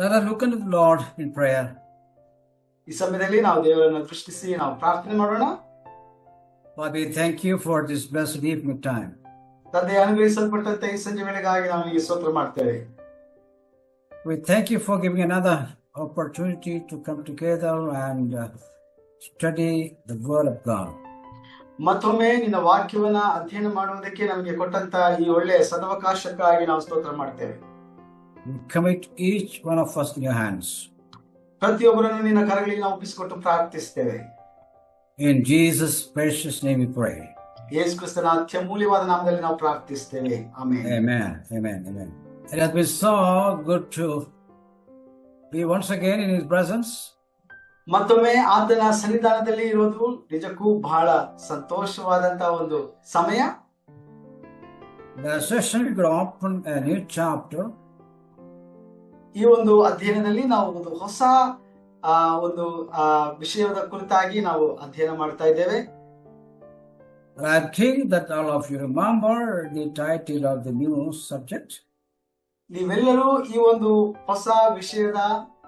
Let us look unto the Lord in prayer. ಈ ಸಮಯದಲ್ಲಿ ನಾವು ದೇವರನ್ನು ದೃಷ್ಟಿಸಿ ನಾವು ಪ್ರಾರ್ಥನೆ ಮಾಡೋಣ. Lord, we thank you for this blessed evening time. ತಂದೆ ಅನುಗ್ರಹಿಸಲ್ಪಟ್ಟಂತೆ ಈ ಸಂಜೆ ವೇಳೆಗಾಗಿ ನಾವು ನಿಮಗೆ ಸ್ತೋತ್ರ ಮಾಡ್ತೇವೆ. We thank you for giving another opportunity to come together and study the Word of God. ಮತ್ತೊಮ್ಮೆ ನಿನ್ನ ವಾಕ್ಯವನ್ನ ಅಧ್ಯಯನ ಮಾಡುವುದಕ್ಕೆ ನಮಗೆ ಕೊಟ್ಟಂತ ಈ ಒಳ್ಳೆಯ ಸದವಕಾಶಕ್ಕಾಗಿ ನಾವು ಸ್ತೋತ್ರ ಮಾಡ್ತೇವೆ. We commit each one of us in your hands. ಪ್ರತಿಯೊಬ್ಬರನ್ನು ನಿನ್ನ ಕರಗಳಿಗೆ ನಾವು ಒಪ್ಪಿಸಿಕೊಟ್ಟು ಪ್ರಾರ್ಥಿಸ್ತೇವೆ. In Jesus' precious name we pray. ಯೇಸು ಕ್ರಿಸ್ತನ ಅತ್ಯಮೂಲ್ಯವಾದ ನಾಮದಲ್ಲಿ ನಾವು ಪ್ರಾರ್ಥಿಸ್ತೇವೆ. Amen. Amen. Amen. Amen. It has been so good to be once again in His presence. ಮತ್ತೊಮ್ಮೆ ಆತನ ಸನ್ನಿಧಾನದಲ್ಲಿ ಇರೋದು ನಿಜಕ್ಕೂ ಬಹಳ ಸಂತೋಷವಾದಂತಹ ಒಂದು ಸಮಯ. The session we could open a new chapter. ಈ ಒಂದು ಅಧ್ಯಯನದಲ್ಲಿ ನಾವು ಒಂದು ಹೊಸ ಒಂದು ವಿಷಯದ ಕುರಿತಾಗಿ ನಾವು ಅಧ್ಯಯನ ಮಾಡ್ತಾ ಇದ್ದೇವೆ. I think that all of you remember the title of the new subject. ನೀವೆಲ್ಲರೂ ಈ ಒಂದು ಹೊಸ ವಿಷಯದ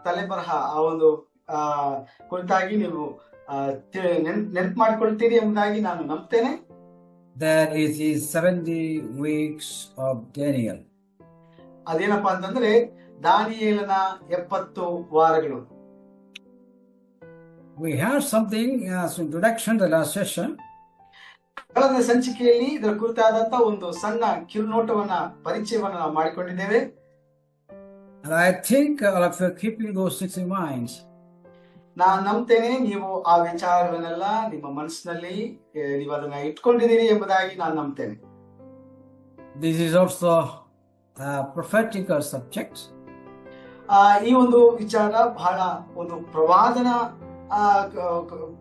ತಲೆಬರಹ ಆ ಒಂದು ಕುರಿತಾಗಿ ನೀವು ನೆನಪು ಮಾಡಿಕೊಳ್ತೀರಿ ಎಂಬುದಾಗಿ ನಾನು ನಂಬ್ತೇನೆ. That is the 70 weeks of Daniel. ಅದೇನಪ್ಪಾ ಅಂತಂದ್ರೆ ದಾನಿಯೇಲನ 70 ವಾರಗಳು. We had something as introduction to the last session. ಕಳೆದ ಸಂಚಿಕೆಯಲ್ಲಿ ಇದರ ಕುರಿತಾದಂತ ಒಂದು ಸಣ್ಣ ಕಿರುನೋಟವನ್ನ ಪರಿಚಯವನ್ನ ನಾವು ಮಾಡಿಕೊಂಡಿದ್ದೇವೆ. And I think all of you are keeping those things in mind. ನಾನು ನಂಬ್ತೇನೆ ನೀವು ಆ ವಿಚಾರಗಳನ್ನೆಲ್ಲ ನಿಮ್ಮ ಮನಸ್ಸಿನಲ್ಲಿ ನೀವು ಅದನ್ನ ಇಟ್ಕೊಂಡಿದ್ದೀರಿ ಎಂಬುದಾಗಿ ನಾನು ನಂಬ್ತೇನೆ. This is also a prophetical subject. ಈ ಒಂದು ವಿಚಾರ ಬಹಳ ಒಂದು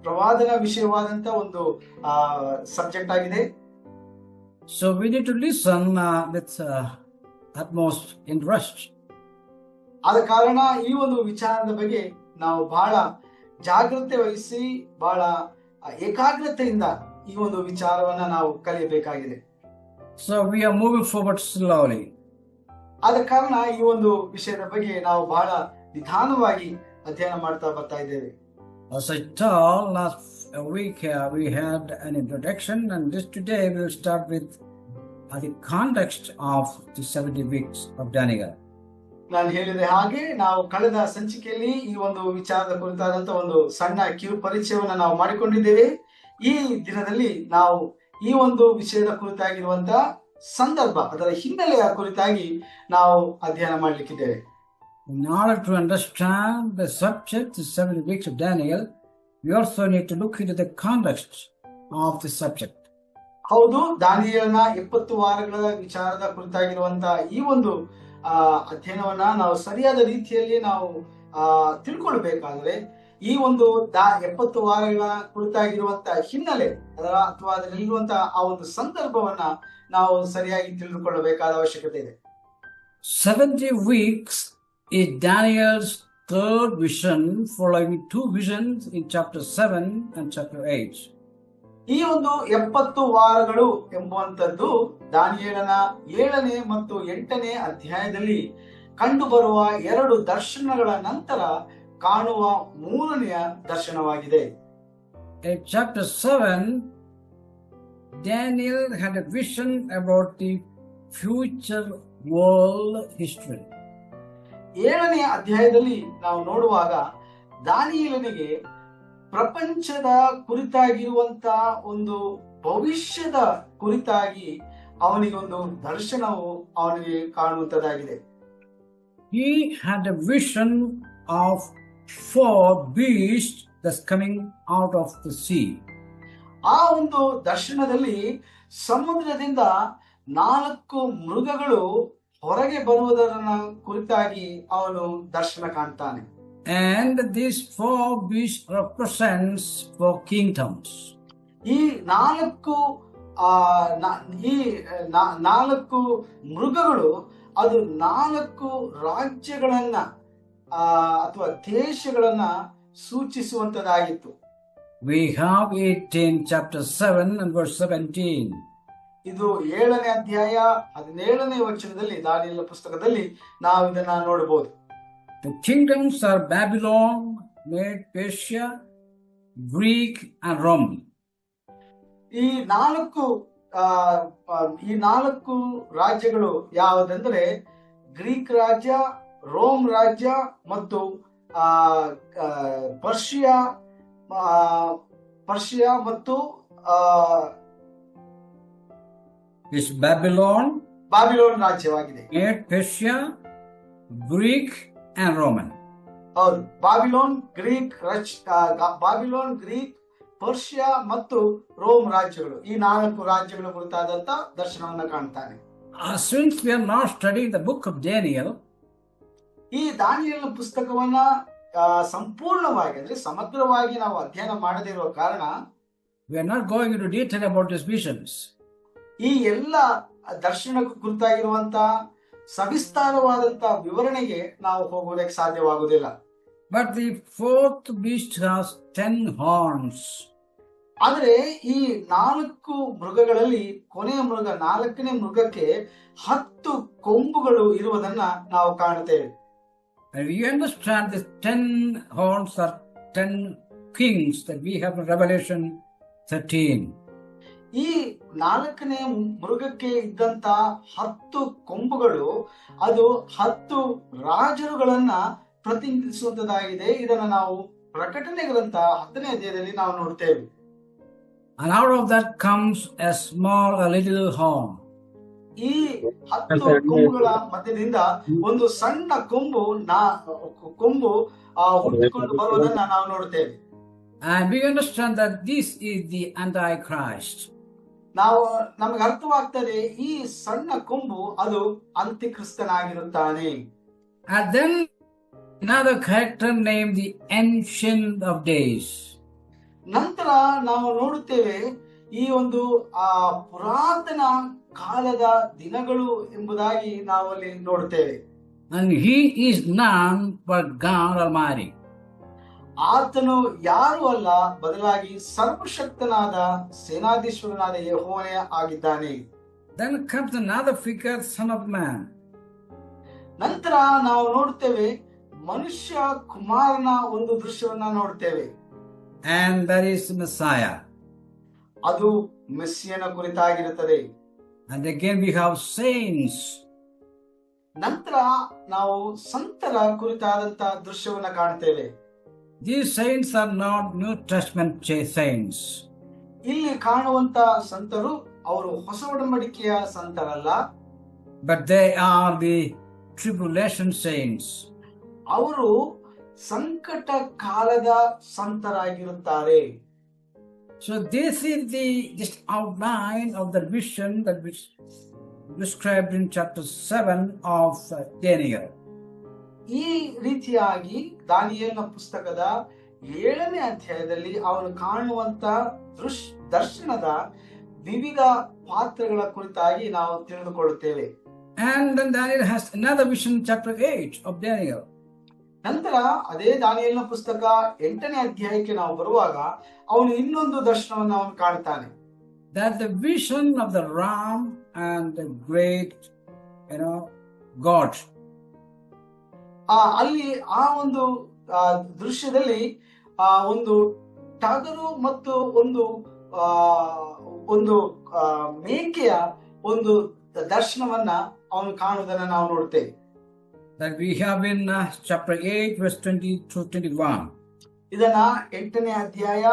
ಪ್ರವಾದನ ವಿಷಯವಾದಂತ ಒಂದು ಸಬ್ಜೆಕ್ಟ್ ಆಗಿದೆ. So we need to listen with utmost interest. ಆದ ಕಾರಣ ಈ ಒಂದು ವಿಚಾರದ ಬಗ್ಗೆ ನಾವು ಬಹಳ ಜಾಗ್ರತೆ ವಹಿಸಿ ಬಹಳ ಏಕಾಗ್ರತೆಯಿಂದ ಈ ಒಂದು ವಿಚಾರವನ್ನ ನಾವು ಕಲಿಯಬೇಕಾಗಿದೆ. So we are moving forward slowly. ಆದ ಕಾರಣ ಈ ಒಂದು ವಿಷಯದ ಬಗ್ಗೆ ನಾವು ಬಹಳ ನಿಧಾನವಾಗಿ ಅಧ್ಯಯನ ಮಾಡ್ತಾ ಬರ್ತಾ ಇದ್ದೇವೆ. As I told last week, we had an introduction, and today we will start with the context of the 70 weeks of Daniel. ನಾನು ಹೇಳಿದ ಹಾಗೆ ನಾವು ಕಳೆದ ಸಂಚಿಕೆಯಲ್ಲಿ ಈ ಒಂದು ವಿಚಾರದ ಕುರಿತಾದಂತ ಒಂದು ಸಣ್ಣ ಕಿರು ಪರಿಚಯವನ್ನ ನಾವು ಮಾಡಿಕೊಂಡಿದ್ದೇವೆ. ಈ ದಿನದಲ್ಲಿ ನಾವು ಈ ಒಂದು ವಿಷಯದ ಕುರಿತಾಗಿರುವಂತ ಸಂದರ್ಭ ಅದರ ಹಿನ್ನೆಲೆಯ ಕುರಿತಾಗಿ ನಾವು ಅಧ್ಯಯನ ಮಾಡಲಿಕ್ಕಿದ್ದೇವೆ. In order to understand the subject, the 70 weeks of Daniel, we also need to look into the context of the subject. ಹೌದು, ದಾನಿಯೇಲನ 70 ವಾರಗಳ ವಿಚಾರದ ಕುರಿತಾಗಿರುವಂತ ಈ ಒಂದು ಅಧ್ಯಯನವನ್ನ ನಾವು ಸರಿಯಾದ ರೀತಿಯಲ್ಲಿ ನಾವು ತಿಳ್ಕೊಳ್ಬೇಕಾದ್ರೆ ಈ ಒಂದು 70 ವಾರಗಳ ಕುರಿತಾಗಿರುವಂತ ಹಿನ್ನೆಲೆ ಅಥವಾ ಅದರಲ್ಲಿರುವಂತ ಆ ಒಂದು ಸಂದರ್ಭವನ್ನ ನಾವು ಸರಿಯಾಗಿ ತಿಳಿದುಕೊಳ್ಳಬೇಕಾದ ಅವಶ್ಯಕತೆ ಇದೆ. 70 weeks is Daniel's third vision, following 2 visions in chapter 7 and chapter 8. ಈ ಒಂದು 70 ವಾರಗಳು ಎಂಬುವಂತದ್ದು ದಾನಿಯೇಲನ 7ನೇ ಮತ್ತು 8ನೇ ಅಧ್ಯಾಯದಲ್ಲಿ ಕಂಡುಬರುವ 2 ದರ್ಶನಗಳ ನಂತರ ಕಾಣುವ 3ನೆಯ ದರ್ಶನವಾಗಿದೆ. In chapter 7, Daniel had a vision about the future world history. 7ನೇ ಅಧ್ಯಾಯದಲ್ಲಿ ನಾವು ನೋಡುವಾಗ ದಾನಿಯೇಲನಿಗೆ ಪ್ರಪಂಚದ ಕುರಿತಾಗಿರುವಂತ ಒಂದು ಭವಿಷ್ಯದ ಕುರಿತಾಗಿ ಅವನಿಗೆ ಒಂದು ದರ್ಶನವು ಅವನಿಗೆ ಕಾಣುವಂತದ್ದಾಗಿದೆ. He had a vision of 4 beasts that's coming out of the sea. ಆ ಒಂದು ದರ್ಶನದಲ್ಲಿ ಸಮುದ್ರದಿಂದ 4 ಮೃಗಗಳು ಹೊರಗೆ ಬರುವುದರ ಕುರಿತಾಗಿ ಅವನು ದರ್ಶನ ಕಾಣ್ತಾನೆ. And these 4 beasts represents 4 kingdoms. ಈ 4 ಮೃಗಗಳು ಅದು 4 ರಾಜ್ಯಗಳನ್ನ ಅಥವಾ ದೇಶಗಳನ್ನ ಸೂಚಿಸುವಂತದಾಗಿತ್ತು. We have it in chapter 7 and verse 17. ಇದು 7ನೇ ಅಧ್ಯಾಯ 17ನೇ ವಚನದಲ್ಲಿ ದಾನಿಯೇಲನ ಪುಸ್ತಕದಲ್ಲಿ ನಾವು ಇದನ್ನ ನೋಡಬಹುದು. The kingdoms are Babylon, Mede, Persia, Greek, and Rome. ಈ ನಾಲ್ಕು ಆ, ಈ ನಾಲ್ಕು ರಾಜ್ಯಗಳು ಯಾವುದಂದ್ರೆ ಗ್ರೀಕ್ ರಾಜ್ಯ, ರೋಮ್ ರಾಜ್ಯ ಮತ್ತು ಆ, ಆ, ಪರ್ಷಿಯಾ ಪರ್ಷಿಯಾ ಮತ್ತು It's Babylon, Babylon ರಾಜ್ಯವಾಗಿದೆ. Mede, Persia, Greek, and Roman. ಹೌದು, ಬಾಬಿಲೋನ್, ಗ್ರೀಕ್, ಪರ್ಷಿಯಾ ಮತ್ತು ರೋಮ್ ರಾಜ್ಯಗಳು, ಈ ನಾಲ್ಕು ರಾಜ್ಯಗಳ ಕುರಿತಾದಂತ ದರ್ಶನವನ್ನ ಕಾಣ್ತಾನೆ. Since we are now studying the book of Daniel, ಈ ದಾನಿಯೇಲನ ಪುಸ್ತಕವನ್ನ ಸಂಪೂರ್ಣವಾಗಿ ಅಂದ್ರೆ ಸಮಗ್ರವಾಗಿ ನಾವು ಅಧ್ಯಯನ ಮಾಡದಿರುವ ಕಾರಣ we are not going into detail about these visions. ಈ ಎಲ್ಲ ದರ್ಶನ ಕುರಿತಾಗಿರುವಂತ ಸವಿಸ್ತಾರವಾದಂತ ವಿವರಣೆಗೆ ನಾವು ಹೋಗೋದಕ್ಕೆ ಸಾಧ್ಯವಾಗುವುದಿಲ್ಲ. But the fourth beast has 10 horns. ಆದರೆ ಈ ನಾಲ್ಕು ಮೃಗಗಳಲ್ಲಿ ಕೊನೆಯ ಮೃಗ, ನಾಲ್ಕನೇ ಮೃಗಕ್ಕೆ 10 ಕೊಂಬುಗಳು ಇರುವುದನ್ನ ನಾವು ಕಾಣುತ್ತೇವೆ. And we understand the 10 horns are 10 kings that we have in Revelation 13. ಈ ನಾಲ್ಕನೇ ಮೃಗಕ್ಕೆ ಇದ್ದಂತ 10 ಕೊಂಬುಗಳು ಅದು 10 ರಾಜರುಗಳನ್ನ ಪ್ರತಿನಿಧಿಸುವಂತದ್ದಾಗಿದೆ. ಇದನ್ನ ನಾವು ಪ್ರಕಟಣೆ ಗ್ರಂಥ 10ನೇ ಅಧ್ಯಾಯದಲ್ಲಿ ನಾವು ನೋಡ್ತೇವೆ. And out of that comes a little horn. ಈ 10 ಕೊಂಬುಗಳ ಮಧ್ಯದಿಂದ ಒಂದು ಸಣ್ಣ ಕೊಂಬು ಹುಟ್ಟಿಕೊಂಡು ಬರುವುದನ್ನ ನಾವು ನೋಡ್ತೇವೆ. And we understand that this is the Antichrist. ನಮಗೆ ಅರ್ಥವಾಗ್ತದೆ ಈ ಸಣ್ಣ ಕೊಂಬು ಅದು ಅಂತ್ಯಕ್ರಿಸ್ತನಾಗಿರುತ್ತಾನೆ. And then another character named the Ancient of Days. ನಂತರ ನಾವು ನೋಡುತ್ತೇವೆ ಈ ಒಂದು ಪುರಾತನ ಕಾಲದ ದಿನಗಳು ಎಂಬುದಾಗಿ ನಾವು ಅಲ್ಲಿ ನೋಡುತ್ತೇವೆ. And he is none but God Almighty. ಆತನು ಯಾರು ಅಲ್ಲ, ಬದಲಾಗಿ ಸರ್ವಶಕ್ತನಾದ ಸೇನಾಧೀಶ್ವರನಾದ ಯೆಹೋವನೇ ಆಗಿದ್ದಾನೆ. Then comes another figure, Son of Man. ನಂತರ ನಾವು ನೋಡುತ್ತೇವೆ ಮನುಷ್ಯ ಕುಮಾರನ ಒಂದು ದೃಶ್ಯವನ್ನ ನೋಡುತ್ತೇವೆ. And that is Messiah. ಅದು ಮೆಸ್ಸಿಯನ ಕುರಿತಾಗಿರುತ್ತದೆ. And again we have saints. ನಂತರ ನಾವು ಸಂತರ ಕುರಿತಾದಂತ ದೃಶ್ಯವನ್ನ ಕಾಣ್ತೇವೆ. These saints are not New Testament saints. ಇಲ್ಲಿ ಕಾಣುವಂತ ಸಂತರು ಅವರು ಹೊಸ ಒಡಂಬಡಿಕೆಯ ಸಂತರಲ್ಲ, but they are the tribulation saints. ಅವರು ಸಂಕಟ ಕಾಲದ ಸಂತರಾಗಿರುತ್ತಾರೆ. So this is the just outline of the vision that was described in chapter 7 of Daniel. ಈ ರೀತಿಯಾಗಿ ದಾನಿಯೇಲನ ಪುಸ್ತಕದ 7ನೇ ಅಧ್ಯಾಯದಲ್ಲಿ ಅವನು ಕಾಣುವಂತ ದರ್ಶನದ ವಿವಿಧ ಪಾತ್ರಗಳ ಕುರಿತಾಗಿ ನಾವು ತಿಳಿದುಕೊಳ್ಳುತ್ತೇವೆ. And then Daniel has another vision, chapter 8 of Daniel. ನಂತರ ಅದೇ ದಾನಿಯೇಲನ ಪುಸ್ತಕ 8ನೇ ಅಧ್ಯಾಯಕ್ಕೆ ನಾವು ಬರುವಾಗ ಅವನು ಇನ್ನೊಂದು ದರ್ಶನವನ್ನು ಅವನು ಕಾಣ್ತಾನೆ. That the vision of the ram and the great, God. ಅಲ್ಲಿ ಆ ಒಂದು ದೃಶ್ಯದಲ್ಲಿ ಒಂದು ಟಗರು ಮತ್ತು ಒಂದು ಮೇಕೆಯ ಒಂದು ದರ್ಶನವನ್ನ ಅವನು ಕಾಣುವುದನ್ನ ನಾವು ನೋಡ್ತೇವೆ. That we have in chapter 8 verse 20 to 21. ಇದನ್ನ 8ನೇ ಅಧ್ಯಾಯ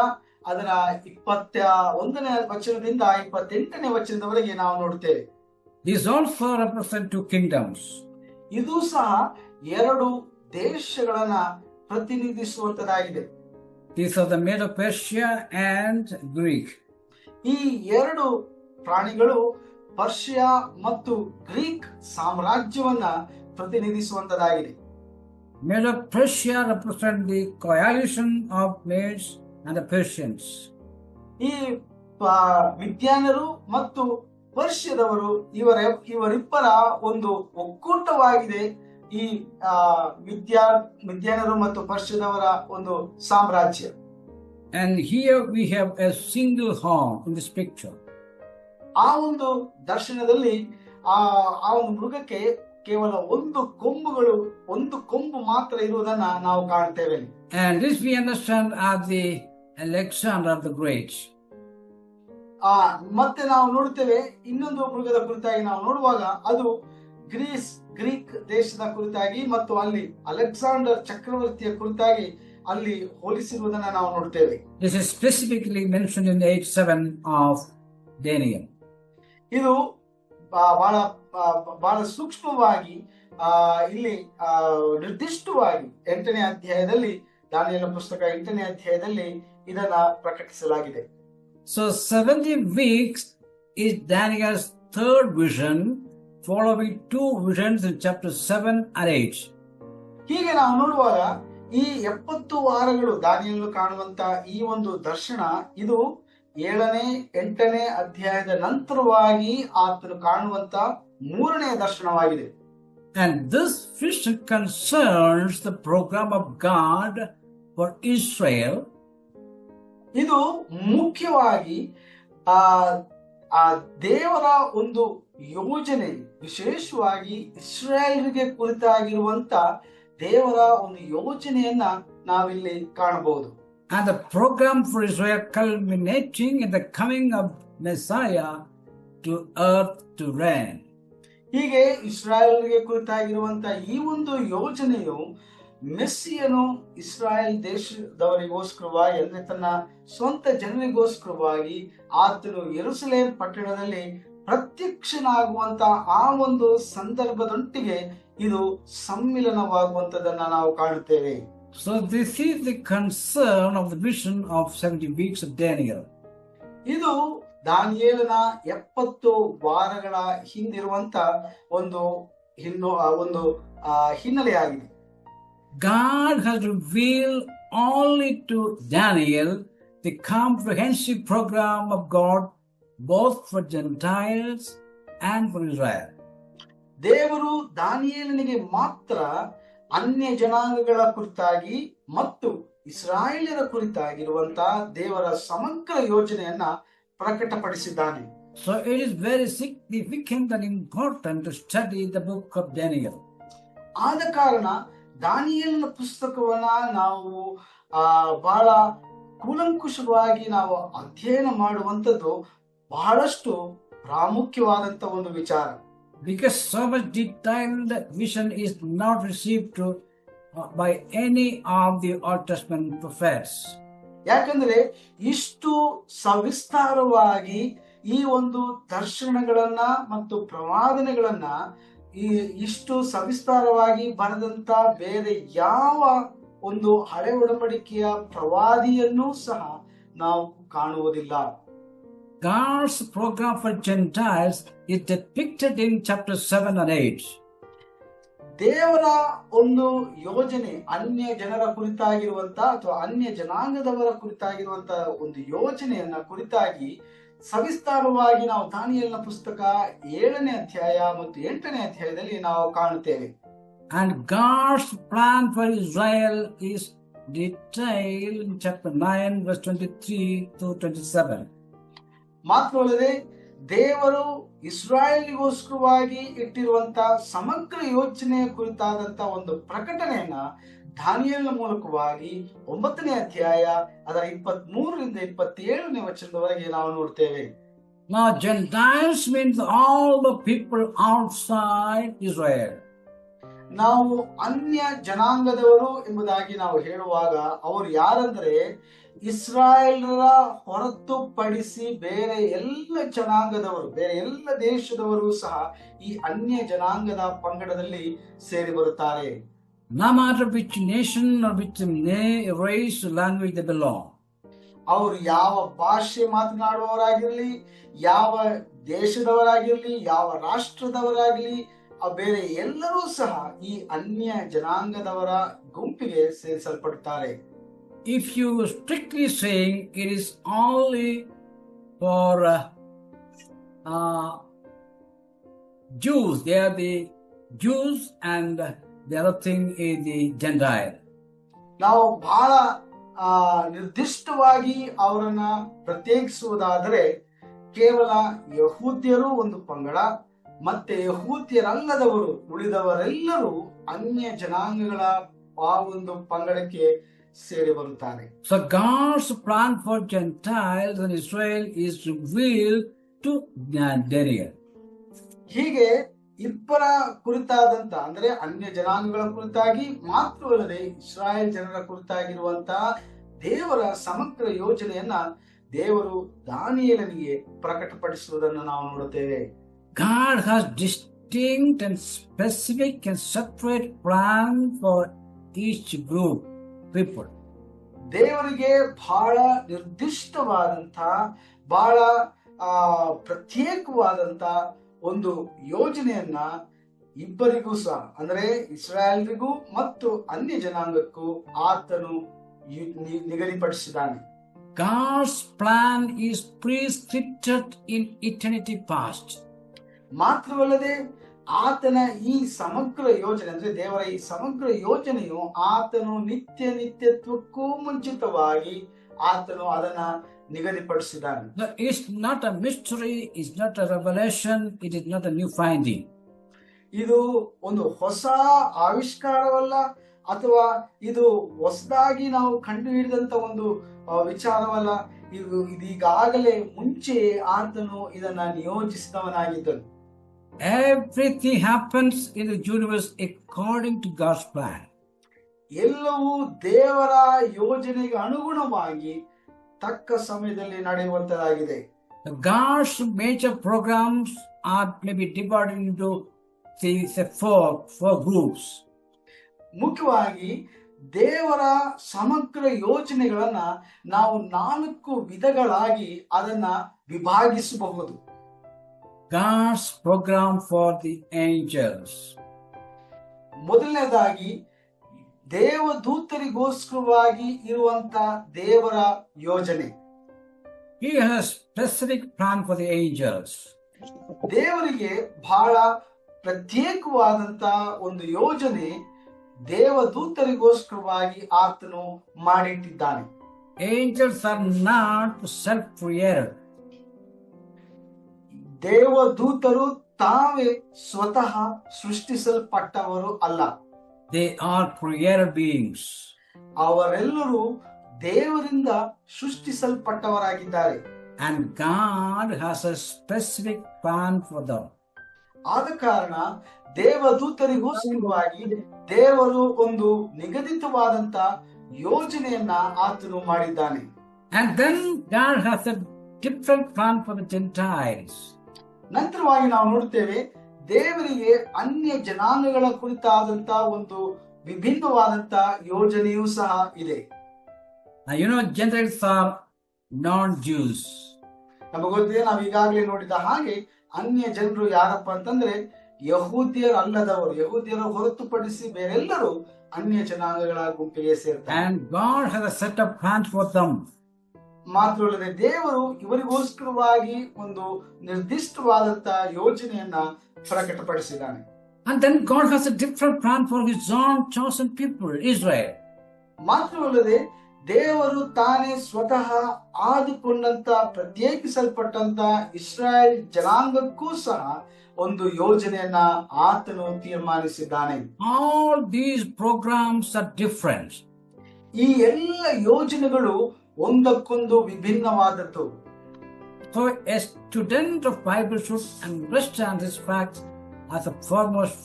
ಅದರ 21ನೇ ವಚನದಿಂದ 28ನೇ ವಚನದವರೆಗೆ ನಾವು ನೋಡ್ತೇವೆ. These also represent 2 kingdoms. ಇದು ಸಹ 2 ದೇಶಗಳನ್ನ ಪ್ರತಿನಿಧಿಸುವಂತದಾಗಿದೆ. These are the Mede of Persia and Greek. ಈ 2 ಪ್ರಾಣಿಗಳು ಪರ್ಷಿಯಾ ಮತ್ತು Greek ಸಾಮ್ರಾಜ್ಯವನ್ನ ಪ್ರತಿನಿಧಿಸುವಂತದಾಗಿದೆ. Mede of Persia represent the coalition of Medes and the Persians. ಈ ವಿದ್ಯಾನರು ಮತ್ತು ಪರ್ಷಿಯದವರು ಇವರಿಬ್ಬರ ಒಂದು ಒಕ್ಕೂಟವಾಗಿದೆ ಈ ವಿದ್ಯಾನರು ಮತ್ತು ಪರ್ಷಿಯದವರ ಒಂದು ಸಾಮ್ರಾಜ್ಯ. And here we have a single horn in this picture. ಆ ಒಂದು ದರ್ಶನದಲ್ಲಿ ಆ ಒಂದು ಮೃಗಕ್ಕೆ ಕೇವಲ ಒಂದು ಕೊಂಬು ಮಾತ್ರ ಇರುವುದನ್ನ ನಾವು ಕಾಣ್ತೇವೆ. And this we understand as the Alexander the Great. ಮತ್ತೆ ನಾವು ನೋಡುತ್ತೇವೆ ಇನ್ನೊಂದು ಮೃಗದ ಕುರಿತಾಗಿ ನಾವು ನೋಡುವಾಗ ಅದು ಗ್ರೀಕ್ ದೇಶದ ಕುರಿತಾಗಿ ಮತ್ತು ಅಲ್ಲಿ ಅಲೆಕ್ಸಾಂಡರ್ ಚಕ್ರವರ್ತಿಯ ಕುರಿತಾಗಿ ಅಲ್ಲಿ ಹೋಲಿಸಿರುವುದನ್ನು ನಾವು ನೋಡುತ್ತೇವೆ. This is specifically mentioned in 8:7 of Daniel. ಇದು ಬಹಳ ಸೂಕ್ಷ್ಮವಾಗಿ ಇಲ್ಲಿ ನಿರ್ದಿಷ್ಟವಾಗಿ 8ನೇ ಅಧ್ಯಾಯದಲ್ಲಿ ದಾನಿಯೇಲನ ಪುಸ್ತಕ 8ನೇ ಅಧ್ಯಾಯದಲ್ಲಿ ಇದನ್ನ ಪ್ರಕಟಿಸಲಾಗಿದೆ. So 70 weeks is Daniel's third vision, following 2 visions in chapter 7 and 8. ಹೀಗೆ ನಾವು ನೋಡುವಾಗ ಈ 70 ವಾರಗಳು ದಾನಿಯೇಲನು ಕಾಣುವಂತ ಈ ಒಂದು ದರ್ಶನ ಇದು 7ನೇ 8ನೇ ಅಧ್ಯಾಯದ ನಂತರವಾಗಿ ಆತನು ಕಾಣುವಂತ 3ನೇ ದರ್ಶನವಾಗಿದೆ. And this vision concerns the program of God for Israel. ಇದು ಮುಖ್ಯವಾಗಿ ದೇವರ ಒಂದು ಯೋಜನೆ, ವಿಶೇಷವಾಗಿ ಇಸ್ರಾಯೇಲ್ಗೆ ಕುರಿತಾಗಿರುವಂತ ದೇವರ ಒಂದು ಯೋಜನೆಯನ್ನ ನಾವಿಲ್ಲಿ ಕಾಣಬಹುದು. And the program for Israel culminating in the coming of Messiah to earth to reign. ಹೀಗೆ ಇಸ್ರಾಯೇಲ್ಗೆ ಕುರಿತಾಗಿರುವಂತ ಈ ಒಂದು ಯೋಜನೆಯು ಮೆಸ್ಸಿಯನು ಇಸ್ರಾಯೇಲ್ ದೇಶದವರಿಗೋಸ್ಕರವಾಗಿ ಅಂದ್ರೆ ತನ್ನ ಸ್ವಂತ ಜನರಿಗೋಸ್ಕರವಾಗಿ ಆತನು ಯೆರೂಸಲೇಮ್ ಪಟ್ಟಣದಲ್ಲಿ ಪ್ರತ್ಯಕ್ಷನಾಗುವಂತ ಆ ಒಂದು ಸಂದರ್ಭದೊಟ್ಟಿಗೆ ಇದು ಸಮ್ಮಿಲನವಾಗುವಂತದನ್ನ ನಾವು ಕಾಣುತ್ತೇವೆ. So this is the concern of the vision of 70 weeks of Daniel. ಇದು ದಾನಿಯೇಲನ 70 ವಾರಗಳ ಹಿಂದಿರುವಂತ ಒಂದು ಹಿನ್ನೆಲೆಯಾಗಿದೆ. God has revealed only to Daniel the comprehensive program of God both for Gentiles and for Israel. ದೇವರು ದಾನಿಯೇಲನಿಗೆ ಮಾತ್ರ ಅನ್ಯ ಜನಾಂಗಗಳ ಕುರಿತಾಗಿ ಮತ್ತು ಇಸ್ರಾಯೇಲ್ಯರ ಕುರಿತಾಗಿರುವಂತಹ ದೇವರ ಸಮಗ್ರ ಯೋಜನೆಯನ್ನ ಪ್ರಕಟಪಡಿಸಿದ್ದಾನೆ. So it is very significant and important to study the book of Daniel. ಆದ ಕಾರಣ ದಾನಿಯೇಲನ ಪುಸ್ತಕವನ್ನ ನಾವು ಬಹಳ ಕೂಲಂಕುಷವಾಗಿ ನಾವು ಅಧ್ಯಯನ ಮಾಡುವಂಥದ್ದು ಬಹಳಷ್ಟು ಪ್ರಾಮುಖ್ಯವಾದಂತ ಒಂದು ವಿಚಾರ. Because so much detailed vision is not received by any of the Old Testament prophets. ಯಾಕಂದ್ರೆ ಇಷ್ಟು ಸವಿಸ್ತಾರವಾಗಿ ಈ ಒಂದು ದರ್ಶನಗಳನ್ನ ಮತ್ತು ಪ್ರವಾದನೆಗಳನ್ನ ಇಷ್ಟು ಸವಿಸ್ತಾರವಾಗಿ ಬರೆದಂತ ಬೇರೆ ಯಾವ ಒಂದು ಹಳೆ ಒಡಂಬಡಿಕೆಯ ಪ್ರವಾದಿಯನ್ನೂ ಸಹ ನಾವು ಕಾಣುವುದಿಲ್ಲ. God's program for Gentiles is depicted in chapter 7 and 8. ದೇವರ ಒಂದು ಯೋಜನೆ ಅನ್ಯ ಜನರ ಕುರಿತಾಗಿರುವಂತ ಅಥವಾ ಅನ್ಯ ಜನಾಂಗದವರ ಕುರಿತಾಗಿರುವಂತ ಒಂದು ಯೋಜನೆಯನ್ನ ಕುರಿತಾಗಿ ಸವಿಸ್ತಾರವಾಗಿ ನಾವು ದಾನಿಯೇಲನ ಪುಸ್ತಕ 7ನೇ ಅಧ್ಯಾಯ ಮತ್ತು 8ನೇ ಅಧ್ಯಾಯದಲ್ಲಿ ನಾವು ಕಾಣುತ್ತೇವೆ. And God's plan for Israel is detailed in chapter 9 verse 23 to 27. ಮಾತ್ರವಲ್ಲದೆ ದೇವರು ಇಸ್ರಾಯೇಲಿಗೋಸ್ಕರವಾಗಿ ಇಟ್ಟಿರುವಂತ ಸಮಗ್ರ ಯೋಜನೆಯ ಕುರಿತಾದಂತ ಒಂದು ಪ್ರಕಟಣೆಯನ್ನ ದಾನಿಯೇಲನ ಮೂಲಕವಾಗಿ 9ನೇ ಅಧ್ಯಾಯ ಅದರ 23ರಿಂದ 27ನೇ ವಚನದವರೆಗೆ ನಾವು ನೋಡ್ತೇವೆ. Now Gentiles means all the people outside Israel. ನಾವು ಅನ್ಯ ಜನಾಂಗದವರು ಎಂಬುದಾಗಿ ನಾವು ಹೇಳುವಾಗ ಅವರು ಯಾರಂದ್ರೆ ಇಸ್ರಾಯೇಲರ ಹೊರತುಪಡಿಸಿ ಬೇರೆ ಎಲ್ಲ ಜನಾಂಗದವರು, ಬೇರೆ ಎಲ್ಲ ದೇಶದವರು ಸಹ ಈ ಅನ್ಯ ಜನಾಂಗದ ಪಂಗಡದಲ್ಲಿ ಸೇರಿ ಬರುತ್ತಾರೆ. No matter which nation or which race or language they belong. ಅವರು ಯಾವ ಭಾಷೆ ಮಾತನಾಡುವವರಾಗಿರ್ಲಿ, ಯಾವ ದೇಶದವರಾಗಿರ್ಲಿ, ಯಾವ ರಾಷ್ಟ್ರದವರಾಗಿರ್ಲಿ, ಬೇರೆ ಎಲ್ಲರೂ ಸಹ ಈ ಅನ್ಯ ಜನಾಂಗದವರ ಗುಂಪಿಗೆ ಸೇರಿಸಲ್ಪಡುತ್ತಾರೆ. If you strictly saying it is only for Jews, they are the Jews and the other thing is the Gentile. ನಾವು ಬಹಳ ನಿರ್ದಿಷ್ಟವಾಗಿ ಅವರನ್ನ ಪ್ರತ್ಯೇಕಿಸುವುದಾದರೆ ಕೇವಲ ಯಹೂದ್ಯರು ಒಂದು ಪಂಗಡ ಮತ್ತೆ ಯಹೂದ್ಯರಲ್ಲದವರು ಉಳಿದವರೆಲ್ಲರೂ ಅನ್ಯ ಜನಾಂಗಗಳ ಆ ಒಂದು ಪಂಗಡಕ್ಕೆ ಸೇರಿ ಬರುತ್ತಾರೆ. So God's plan for Gentiles and Israel is revealed to Daniel. ಹೀಗೆ ಇಬ್ಬರ ಕುರಿತಾದಂತ ಅಂದ್ರೆ ಅನ್ಯ ಜನಾಂಗಗಳ ಕುರಿತಾಗಿ ಮಾತ್ರವಲ್ಲದೆ ಇಸ್ರಾಯೇಲ್ ಜನರ ಕುರಿತಾಗಿರುವಂತಹ ದೇವರ ಸಮಗ್ರ ಯೋಜನೆಯನ್ನ ದೇವರು ದಾನಿಯೇಲನಿಗೆ ಪ್ರಕಟಪಡಿಸುವುದನ್ನು ನಾವು ನೋಡುತ್ತೇವೆ. God has distinct and specific and separate plan for each group people. ದೇವರಿಗೆ ಬಹಳ ನಿರ್ದಿಷ್ಟವಾದಂತ ಬಹಳ ಪ್ರತ್ಯೇಕವಾದಂತ ಒಂದು ಯೋಜನೆಯನ್ನ ಇಬ್ಬರಿಗೂ ಸಹ ಅಂದ್ರೆ ಇಸ್ರಾಯೇಲ್ರಿಗೂ ಮತ್ತು ಅನ್ಯ ಜನಾಂಗಕ್ಕೂ ಆತನು ನಿಗದಿಪಡಿಸಿದ್ದಾನೆ. God's plan is prescripted in eternity past. ಮಾತ್ರವಲ್ಲದೆ ಆತನ ಈ ಸಮಗ್ರ ಯೋಜನೆ ಅಂದ್ರೆ ದೇವರ ಈ ಸಮಗ್ರ ಯೋಜನೆಯು ಆತನು ನಿತ್ಯತ್ವಕ್ಕೂ ಮುಂಚಿತವಾಗಿ ಆತನು ಅದನ್ನ ನಿಗದಿಪಡಿಸಿದ್ದಾನೆ. It's not a mystery, it's not a revelation, it is not a new finding. ಇದು ಒಂದು ಹೊಸ ಆವಿಷ್ಕಾರವಲ್ಲ ಅಥವಾ ಇದು ಹೊಸದಾಗಿ ನಾವು ಕಂಡು ಹಿಡಿದಂತ ಒಂದು ವಿಚಾರವಲ್ಲ. ಇದೀಗಾಗಲೇ ಮುಂಚೆ ಆತನು ಇದನ್ನ ನಿಯೋಜಿಸಿದವನಾಗಿದ್ದನು. Everything happens in the universe according to God's plan. ಎಲ್ಲವೂ ದೇವರ ಯೋಜನೆಗೆ ಅನುಗುಣವಾಗಿ ತಕ್ಕ ಸಮಯದಲ್ಲಿ ನಡೆಯುವಂತದಾಗಿದೆ. God's major programs are maybe divided into four groups. ಮುಖ್ಯವಾಗಿ ದೇವರ ಸಮಗ್ರ ಯೋಜನೆಗಳನ್ನ ನಾವು 4 ವಿಧಗಳಾಗಿ ಅದನ್ನ ವಿಭಾಗಿಸಬಹುದು. God's program for the angels. ಮೊದಲನೇದಾಗಿ ದೇವದೂತರಿಗೋಸ್ಕರವಾಗಿ ಇರುವಂತ ದೇವರ ಯೋಜನೆ. He has specific plan for the angels. ದೇವರಿಗೆ ಬಹಳ ಪ್ರತ್ಯೇಕವಾದಂತ ಒಂದು ಯೋಜನೆ ದೇವದೂತರಿಗೋಸ್ಕರವಾಗಿ ಆತನು ಮಾಡಿಟ್ಟಿದ್ದಾನೆ. Angels are not self-created. ದೇವದೂತರು ತಾವೇ ಸ್ವತಃ ಸೃಷ್ಟಿಸಲ್ಪಟ್ಟವರು ಅಲ್ಲ. They are created beings. ಅವರೆಲ್ಲರೂ ದೇವರಿಂದ ಸೃಷ್ಟಿಸಲ್ಪಟ್ಟವರಾಗಿದ್ದಾರೆ. And God has a specific plan for them. ಆದ ಕಾರಣ ದೇವದೂತರಿಗೋಸ್ಕರವಾಗಿ ದೇವರು ಒಂದು ನಿಗದಿತವಾದಂತ ಯೋಜನೆಯನ್ನ ಆತನು ಮಾಡಿದ್ದಾನೆ. And then God has a different plan for the Gentiles. ನಂತರವಾಗಿ ನಾವು ನೋಡುತ್ತೇವೆ ದೇವರಿಗೆ ಅನ್ಯ ಜನಾಂಗಗಳ ಕುರಿತಾದಂತ ಒಂದು ವಿಭಿನ್ನವಾದಂತ ಯೋಜನೆಯೂ ಸಹ ಇದೆ. Gentiles are non-Jews. ನಮಗೆ ಗೊತ್ತಿದೆ, ನಾವು ಈಗಾಗಲೇ ನೋಡಿದ ಹಾಗೆ ಅನ್ಯ ಜನರು ಯಾರಪ್ಪ ಅಂತಂದ್ರೆ ಯಹೂದ್ಯರಲ್ಲದವರು. ಯಹೂದ್ಯರ ಹೊರತುಪಡಿಸಿ ಬೇರೆಲ್ಲರೂ ಅನ್ಯ ಜನಾಂಗಗಳ ಗುಂಪಿಗೆ ಸೇರ್ತಾರೆ. And God has a set of plans for them. ಮಾತ್ರವಲ್ಲದೆ ದೇವರು ಇವರಿಗೋಸ್ಕರವಾಗಿ ಒಂದು ನಿರ್ದಿಷ್ಟವಾದಂತ ಯೋಜನೆಯನ್ನ ಪ್ರಕಟಪಡಿಸಿದ್ದಾನೆ. And then God has a different plan for his own chosen people, Israel. ಮಾತ್ರವಲ್ಲದೆ ದೇವರು ತಾನೇ ಸ್ವತಃ ಆದುಕೊಂಡಂತ ಪ್ರತ್ಯೇಕಿಸಲ್ಪಟ್ಟಂತ ಇಸ್ರಾಯೇಲ್ ಜನಾಂಗಕ್ಕೂ ಸಹ ಒಂದು ಯೋಜನೆಯನ್ನ ಆತನು ತೀರ್ಮಾನಿಸಿದ್ದಾನೆ. All these programs are different. ಈ ಎಲ್ಲ ಯೋಜನೆಗಳು ಒಂದಕ್ಕೊಂದು ವಿಭಿನ್ನವಾದದ್ದು. So a student of Bible should understand this fact as a foremost,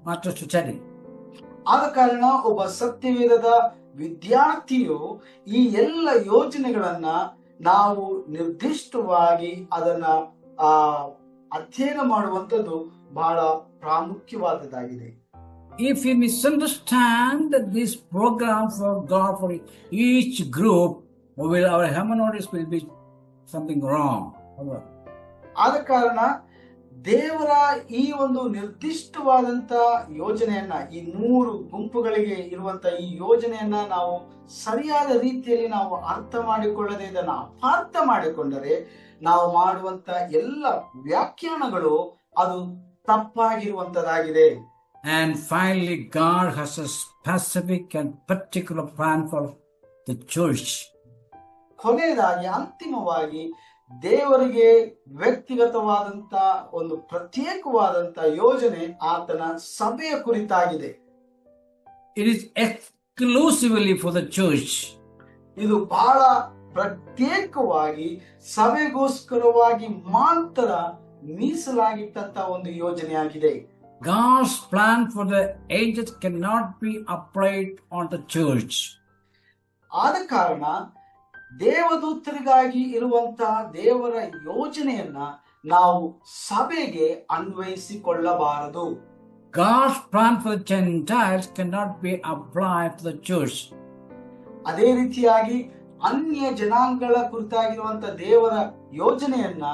matter to study. ಆದ ಕಾರಣ ಒಬ್ಬ ಸತ್ಯವೇದದ ವಿದ್ಯಾರ್ಥಿಯು ಈ ಎಲ್ಲ ಯೋಜನೆಗಳನ್ನ ನಾವು ನಿರ್ದಿಷ್ಟವಾಗಿ ಅದನ್ನ ಅಧ್ಯಯನ ಮಾಡುವಂಥದ್ದು ಬಹಳ ಪ್ರಾಮುಖ್ಯವಾದದ್ದಾಗಿದೆ. If we misunderstand this program for God for each group, our hermeneutics will be something wrong. ಆದ ಕಾರಣ ದೇವರ ಈ ಒಂದು ನಿರ್ದಿಷ್ಟವಾದಂತ ಯೋಜನೆಯನ್ನ ಈ 3 ಗುಂಪುಗಳಿಗೆ ಇರುವಂತ ಈ ಯೋಜನೆಯನ್ನ ನಾವು ಸರಿಯಾದ ರೀತಿಯಲ್ಲಿ ನಾವು ಅರ್ಥ ಮಾಡಿಕೊಳ್ಳದೆ ಇದನ್ನ ಅಪಾರ್ಥ ಮಾಡಿಕೊಂಡರೆ ನಾವು ಮಾಡುವಂತ ಎಲ್ಲ ವ್ಯಾಖ್ಯಾನಗಳು ಅದು ತಪ್ಪಾಗಿರುವಂತದಾಗಿದೆ. And finally, God has a specific and particular plan for the church. ಕೊನೆಯದಾಗಿ ಅಂತಿಮವಾಗಿ ದೇವರಿಗೆ ವ್ಯಕ್ತಿಗತವಾದಂತ ಒಂದು ಪ್ರತ್ಯೇಕವಾದಂತ ಯೋಜನೆ ಆತನ ಸಭೆಯ ಕುರಿತಾಗಿದೆ. It is exclusively for the church. ಇದು ಬಹಳ ಪ್ರತ್ಯೇಕವಾಗಿ ಸಭೆಗೋಸ್ಕರವಾಗಿ ಮಾತ್ರ ಮೀಸಲಾಗಿಟ್ಟಂತ ಒಂದು ಯೋಜನೆಯಾಗಿದೆ. God's plan for the ages cannot be applied on the church. ಆದ ಕಾರಣ ದೇವದೂತರಿಗಾಗಿ ಇರುವಂತಹ ದೇವರ ಯೋಜನೆಯನ್ನ ನಾವು ಸಭೆಗೆ ಅನ್ವಯಿಸಿಕೊಳ್ಳಬಾರದು. God's plan for the Gentiles cannot be applied to the church. ಅದೇ ರೀತಿಯಾಗಿ ಅನ್ಯ ಜನಾಂಗಗಳ ಕುರಿತಾಗಿರುವಂತ ದೇವರ ಯೋಜನೆಯನ್ನ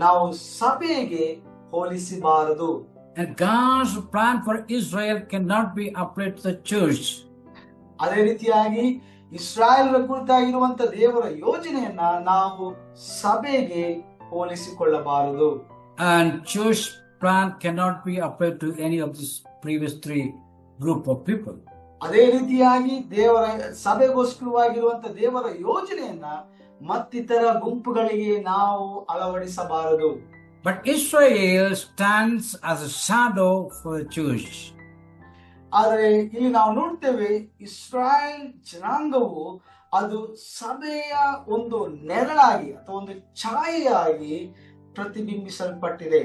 ನಾವು ಸಭೆಗೆ ಹೋಲಿಸಬಾರದು. And God's plan for Israel cannot be applied to the church. ಅದೇ ರೀತಿಯಾಗಿ ಇಸ್ರಾಯೇಲರ ಕುರಿತಾಗಿರುವಂತ ದೇವರ ಯೋಜನೆಯನ್ನ ನಾವು ಸಭೆಗೆ ಹೋಲಿಸಿಕೊಳ್ಳಬಾರದು. And church plan cannot be applied to any of these previous three group of people. ಅದೇ ರೀತಿಯಾಗಿ ದೇವರ ಸಭೆಗೋಸ್ಕರವಾಗಿರುವಂತ ದೇವರ ಯೋಜನೆಯನ್ನ ಮತ್ತಿತರ ಗುಂಪುಗಳಿಗೆ ನಾವು ಅಳವಡಿಸಬಾರದು. But Israel stands as a shadow for the church. ಆದರೆ ಇಲ್ಲಿ ನಾವು ನೋಡ್ತೇವೆ ಇಸ್ರಾಯೇಲ್ ಜನಾಂಗವು ಅದು ಸಭೆಯ ಒಂದು ನೆರಳಾಗಿ ಅಥವಾ ಒಂದು ಛಾಯೆಯಾಗಿ ಪ್ರತಿಬಿಂಬಿಸಲ್ಪಟ್ಟಿದೆ.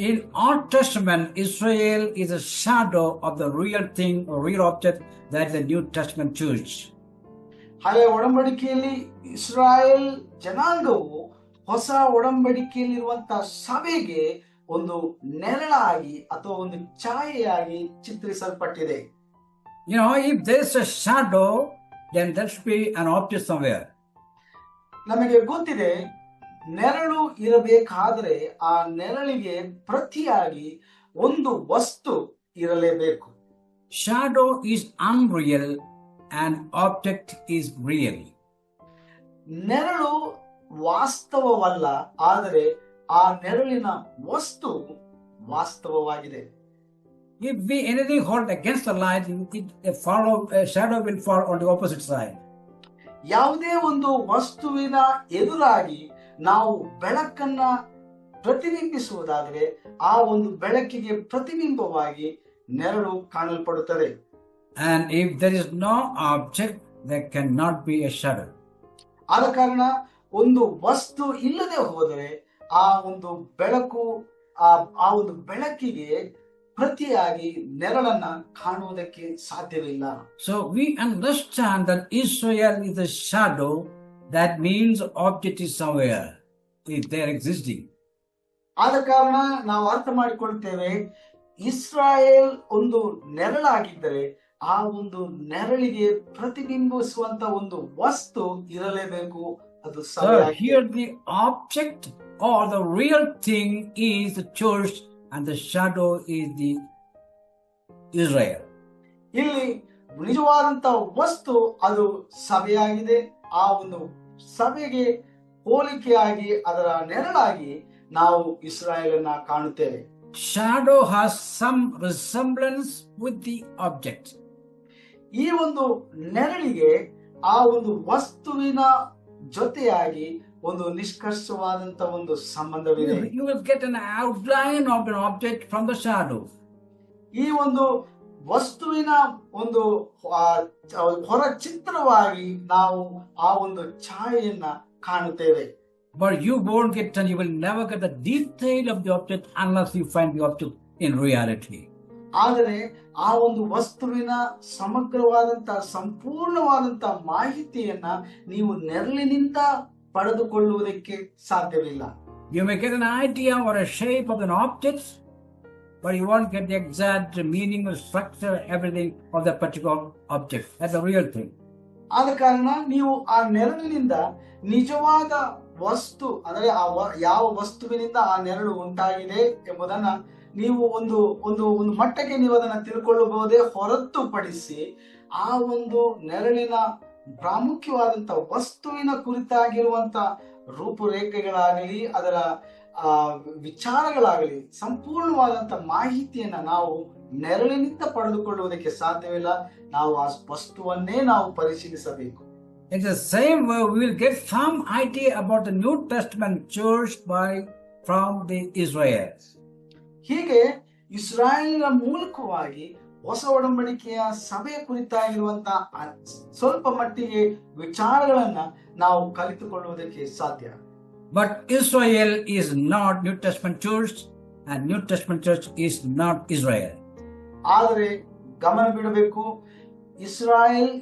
In Old Testament, Israel is a shadow of the real thing or real object, that is the New Testament church. ಹಳೆ ಒಡಂಬಡಿಕೆಯಲ್ಲಿ ಇಸ್ರಾಯೇಲ್ ಜನಾಂಗವು ಹೊಸ ಒಡಂಬಡಿಕೆಯಲ್ಲಿ ಇರುವಂತಹ ಸಭೆಗೆ ಒಂದು ನೆರಳಾಗಿ ಅಥವಾ ಒಂದು ಛಾಯೆಯಾಗಿ ಚಿತ್ರಿಸಲ್ಪಟ್ಟಿದೆ. You know, if there is a shadow, then there should be an object somewhere. ನಮಗೆ ಗೊತ್ತಿದೆ, ನೆರಳು ಇರಬೇಕಾದ್ರೆ ಆ ನೆರಳಿಗೆ ಪ್ರತಿಯಾಗಿ ಒಂದು ವಸ್ತು ಇರಲೇಬೇಕು. Shadow is unreal and object is real. ನೆರಳು ವಾಸ್ತವವಲ್ಲ, ಆದರೆ ಆ ನೆರಳಿನ ವಸ್ತು ವಾಸ್ತವವಾಗಿದೆ. If we anything hold against the light, a shadow will fall on the opposite side. ಯಾವುದೇ ಒಂದು ವಸ್ತುವಿನ ಎದುರಾಗಿ ನಾವು ಬೆಳಕನ್ನ ಪ್ರತಿಬಿಂಬಿಸುವುದಾದರೆ ಆ ಒಂದು ಬೆಳಕಿಗೆ ಪ್ರತಿಬಿಂಬವಾಗಿ ನೆರಳು ಕಾಣಲ್ಪಡುತ್ತದೆ. And if there is no object, there cannot be a shadow. ಆದ ಕಾರಣ ಒಂದು ವಸ್ತು ಇಲ್ಲದೆ ಹೋದರೆ ಆ ಒಂದು ಬೆಳಕು ಆ ಒಂದು ಬೆಳಕಿಗೆ ಪ್ರತಿಯಾಗಿ ನೆರಳನ್ನ ಕಾಣುವುದಕ್ಕೆ ಸಾಧ್ಯವಿಲ್ಲ. So we understand that Israel is a shadow. That means object is somewhere. They are existing. ಆದ ಕಾರಣ ನಾವು ಅರ್ಥ ಮಾಡಿಕೊಳ್ತೇವೆ, ಇಸ್ರಾಯೇಲ್ ಒಂದು ನೆರಳಾಗಿದ್ದರೆ ಆ ಒಂದು ನೆರಳಿಗೆ ಪ್ರತಿಬಿಂಬಿಸುವಂತ ಒಂದು ವಸ್ತು ಇರಲೇಬೇಕು. ಅದು here the object or the real thing is the church and the shadow is the Israel. ಇಲ್ಲಿ ನಿಜವಾದಂತ ವಸ್ತು ಅದು ಸಭೆಯಾಗಿದೆ. ಆ ಒಂದು ಸಭೆಗೆ ಹೋಲಿಕೆಯಾಗಿ ಅದರ ನೆರಳಾಗಿ ನಾವು ಇಸ್ರಾಯೇಲನ್ನ ಕಾಣುತ್ತೇವೆ. Shadow has some resemblance with the object. ಈ ಒಂದು ನೆರಳಿಗೆ ಆ ಒಂದು ವಸ್ತುವಿನ ಜೊತೆಯಾಗಿ ಒಂದು ನಿಷ್ಕರ್ಷವಾದಂತ ಒಂದು ಸಂಬಂಧವಿದೆ. You will get an outline of an object from the shadow. ಈ ಒಂದು ವಸ್ತುವಿನ ಒಂದು ಹೊರ ಚಿತ್ರವಾಗಿ ನಾವು ಆ ಒಂದು ಛಾಯೆಯನ್ನ ಕಾಣುತ್ತೇವೆ. But you won't get, and you will never get the detail of the object unless you find the object in reality. ಆದರೆ ಆ ಒಂದು ವಸ್ತುವಿನ ಸಮಗ್ರವಾದಂತ ಸಂಪೂರ್ಣವಾದಂತ ಮಾಹಿತಿಯನ್ನ ನೀವು ನೆರಳಿನಿಂದ ಪಡೆದುಕೊಳ್ಳುವುದಕ್ಕೆ ಸಾಧ್ಯವಿಲ್ಲ. You may get an idea or a shape of an object, but you won't get the exact meaning or structure, everything of that particular object. That's the real thing. ಆದ ಕಾರಣ ನೀವು ಆ ನೆರಳಿನಿಂದ ನಿಜವಾದ ವಸ್ತು, ಅಂದರೆ ಯಾವ ವಸ್ತುವಿನಿಂದ ಆ ನೆರಳು ಉಂಟಾಗಿದೆ ಎಂಬುದನ್ನ ನೀವು ಒಂದು ಒಂದು ಒಂದು ಮಟ್ಟಕ್ಕೆ ನೀವು ಅದನ್ನ ತಿಳ್ಕೊಳ್ಳಬಹುದೇ ಹೊರತುಪಡಿಸಿ ಆ ಒಂದು ನೆರಳಿನ ಪ್ರಾಮುಖ್ಯವಾದಂತ ವಸ್ತುವಿನ ಕುರಿತಾಗಿರುವಂತ ರೂಪುರೇಖೆಗಳಾಗಲಿ ಅದರ ವಿಚಾರಗಳಾಗಲಿ ಸಂಪೂರ್ಣವಾದಂತ ಮಾಹಿತಿಯನ್ನ ನಾವು ನೆರಳಿನಿಂದ ಪಡೆದುಕೊಳ್ಳುವುದಕ್ಕೆ ಸಾಧ್ಯವಿಲ್ಲ. ನಾವು ಆ ವಸ್ತುವನ್ನೇ ನಾವು ಪರಿಶೀಲಿಸಬೇಕು. In the same way, we will get some idea about the New Testament church from the Israel. ಹೀಗೆ ಇಸ್ರಾಯೇಲಿನ ಮೂಲಕವಾಗಿ ಹೊಸ ಒಡಂಬಡಿಕೆಯ ಸಭೆಯ ಕುರಿತಾಗಿರುವಂತಹ ಸ್ವಲ್ಪ ಮಟ್ಟಿಗೆ ವಿಚಾರಗಳನ್ನ ನಾವು ಕಲಿತುಕೊಳ್ಳುವುದಕ್ಕೆ ಸಾಧ್ಯ. But Israel is not New Testament church, and New Testament church is not Israel. ಆದರೆ ಗಮನ ಬಿಡಬೇಕು, ಇಸ್ರಾಯೇಲ್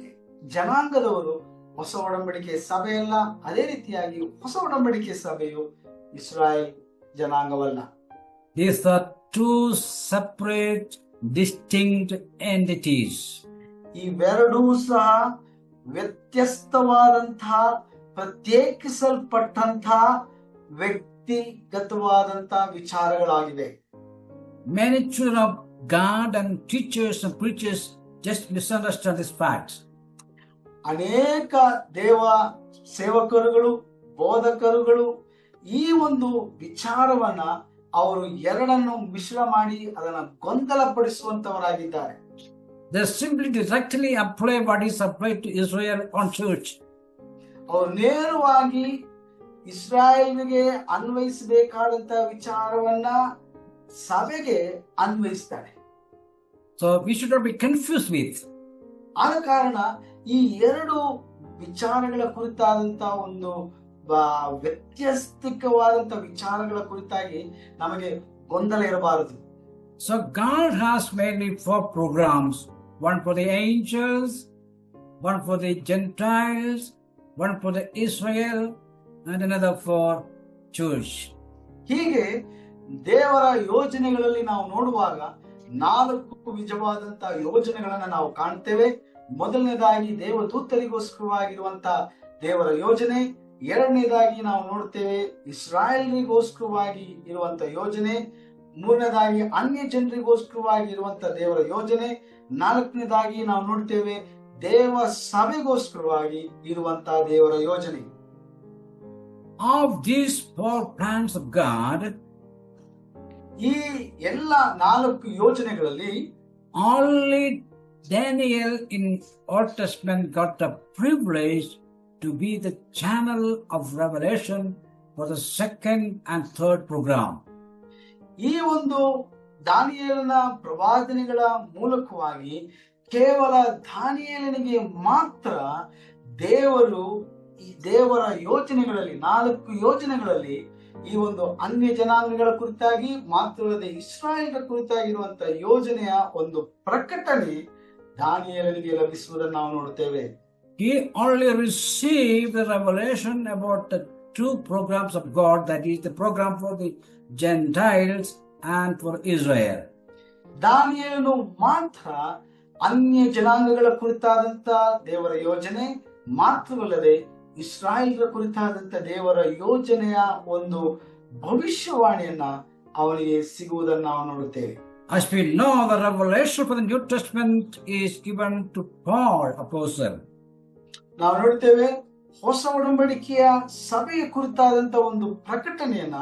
ಜನಾಂಗದವರು ಹೊಸ ಒಡಂಬಡಿಕೆ ಸಭೆಯಲ್ಲ, ಅದೇ ರೀತಿಯಾಗಿ ಹೊಸ ಒಡಂಬಡಿಕೆ ಸಭೆಯು Israel ಜನಾಂಗವಲ್ಲ. These are two separate, distinct entities. ಇವೆರಡೂ ಸಹ ವ್ಯತ್ಯಸ್ತವಾದಂತಹ ಪ್ರತ್ಯೇಕಿಸಲ್ಪಟ್ಟಂತಹ ವ್ಯಕ್ತಿಗತವಾದಂತಹ ವಿಚಾರಗಳಾಗಿವೆ. Many children of God and teachers and preachers just misunderstand this fact. ಅನೇಕ ದೇವ ಸೇವಕರುಗಳು, ಬೋಧಕರುಗಳು ಈ ಒಂದು ವಿಚಾರವನ್ನ ಅವರು ಎರಡನ್ನು ಮಿಶ್ರ ಮಾಡಿ ಅದನ್ನ ಗೊಂದಲಪಡಿಸುವಂತವರಾಗಿದ್ದಾರೆ. They simply directly apply what is applied to Israel on church. ಅವರು ನೇರವಾಗಿ ಇಸ್ರಾಯೇಲ್ಗೆ ಅನ್ವಯಿಸಬೇಕಾದಂತ ವಿಚಾರವನ್ನ ಸಭೆಗೆ ಅನ್ವಯಿಸ್ತಾರೆ. So we should not be confused with. ಆದ ಕಾರಣ ಈ ಎರಡು ವಿಚಾರಗಳ ಕುರಿತಾದಂತ ಒಂದು ವ್ಯತ್ಯಸ್ತಿಕವಾದಂತ ವಿಚಾರಗಳ ಕುರಿತಾಗಿ ನಮಗೆ ಗೊಂದಲ ಇರಬಾರದು. So God has mainly 4 programs, one for the angels, one for the Gentiles, one for the Israel, and another for church. ಹೀಗೆ ದೇವರ ಯೋಜನೆಗಳಲ್ಲಿ ನಾವು ನೋಡುವಾಗ 4 ವಿಧವಾದಂತಹ ಯೋಜನೆಗಳನ್ನ ನಾವು ಕಾಣ್ತೇವೆ. ಮೊದಲನೇದಾಗಿ ದೇವದೂತರಿಗೋಸ್ಕರವಾಗಿರುವಂತಹ ದೇವರ ಯೋಜನೆ, ಎರಡನೇದಾಗಿ ನಾವು ನೋಡ್ತೇವೆ ಇಸ್ರಾಯೇಲ್ರಿಗೋಸ್ಕರವಾಗಿ ಇರುವಂತ ಯೋಜನೆ, ಮೂರನೇದಾಗಿ ಅನ್ಯ ಜನರಿಗೋಸ್ಕರವಾಗಿ ಇರುವಂತ ದೇವರ ಯೋಜನೆ, ನಾಲ್ಕನೇದಾಗಿ ನಾವು ನೋಡ್ತೇವೆ ದೇವ ಸಭೆಗೋಸ್ಕರವಾಗಿ ಇರುವಂತಹ ದೇವರ ಯೋಜನೆ. Of these 4 plans of God, ಈ ಎಲ್ಲ 4 ಯೋಜನೆಗಳಲ್ಲಿ only Daniel in Old Testament got the privilege to be the channel of revelation for the second and third program. ಈ ಒಂದು ದಾನಿಯೇಲನ ಪ್ರವಾದನೆಗಳ ಮೂಲಕವಾಗಿ ಕೇವಲ ದಾನಿಯೇಲನಿಗೆ ಮಾತ್ರ ದೇವರು ಈ ದೇವರ ಯೋಜನೆಗಳಲ್ಲಿ 4 ಯೋಜನೆಗಳಲ್ಲಿ ಈ ಒಂದು ಅನ್ಯ ಜನಾಂಗಗಳ ಕುರಿತಾಗಿ ಮಾತ್ರವಲ್ಲದೆ ಇಸ್ರಾಯೇಲ್ರ ಕುರಿತಾಗಿರುವಂತಹ ಯೋಜನೆಯ ಒಂದು ಪ್ರಕಟಣೆ ದಾನಿಯೇಲನಿಗೆ ಲಭಿಸುವುದನ್ನು ನಾವು ನೋಡುತ್ತೇವೆ. He only received the revelation about the 2 programs of God, that is the program for the Gentiles and for Israel. ದಾನಿಯೇಲನು ಮಾತ್ರ ಅನ್ಯ ಜನಾಂಗಗಳ ಕುರಿತಾದಂತ ದೇವರ ಯೋಜನೆ ಮಾತ್ರವಲ್ಲದೆ ಇಸ್ರಾಯೇಲ್ರ ಕುರಿತಾದಂತ ದೇವರ ಯೋಜನೆಯ ಒಂದು ಭವಿಷ್ಯವಾಣಿಯನ್ನ ಅವನಿಗೆ ಸಿಗುವುದನ್ನು ನಾವು ನೋಡುತ್ತೇವೆ. As we know, the revelation for the New Testament is given to Paul, apostle. ನಾವು ನೋಡ್ತೇವೆ ಹೊಸ ಒಡಂಬಡಿಕೆಯ ಸಭೆಯ ಕುರಿತಾದಂತ ಒಂದು ಪ್ರಕಟಣೆಯನ್ನ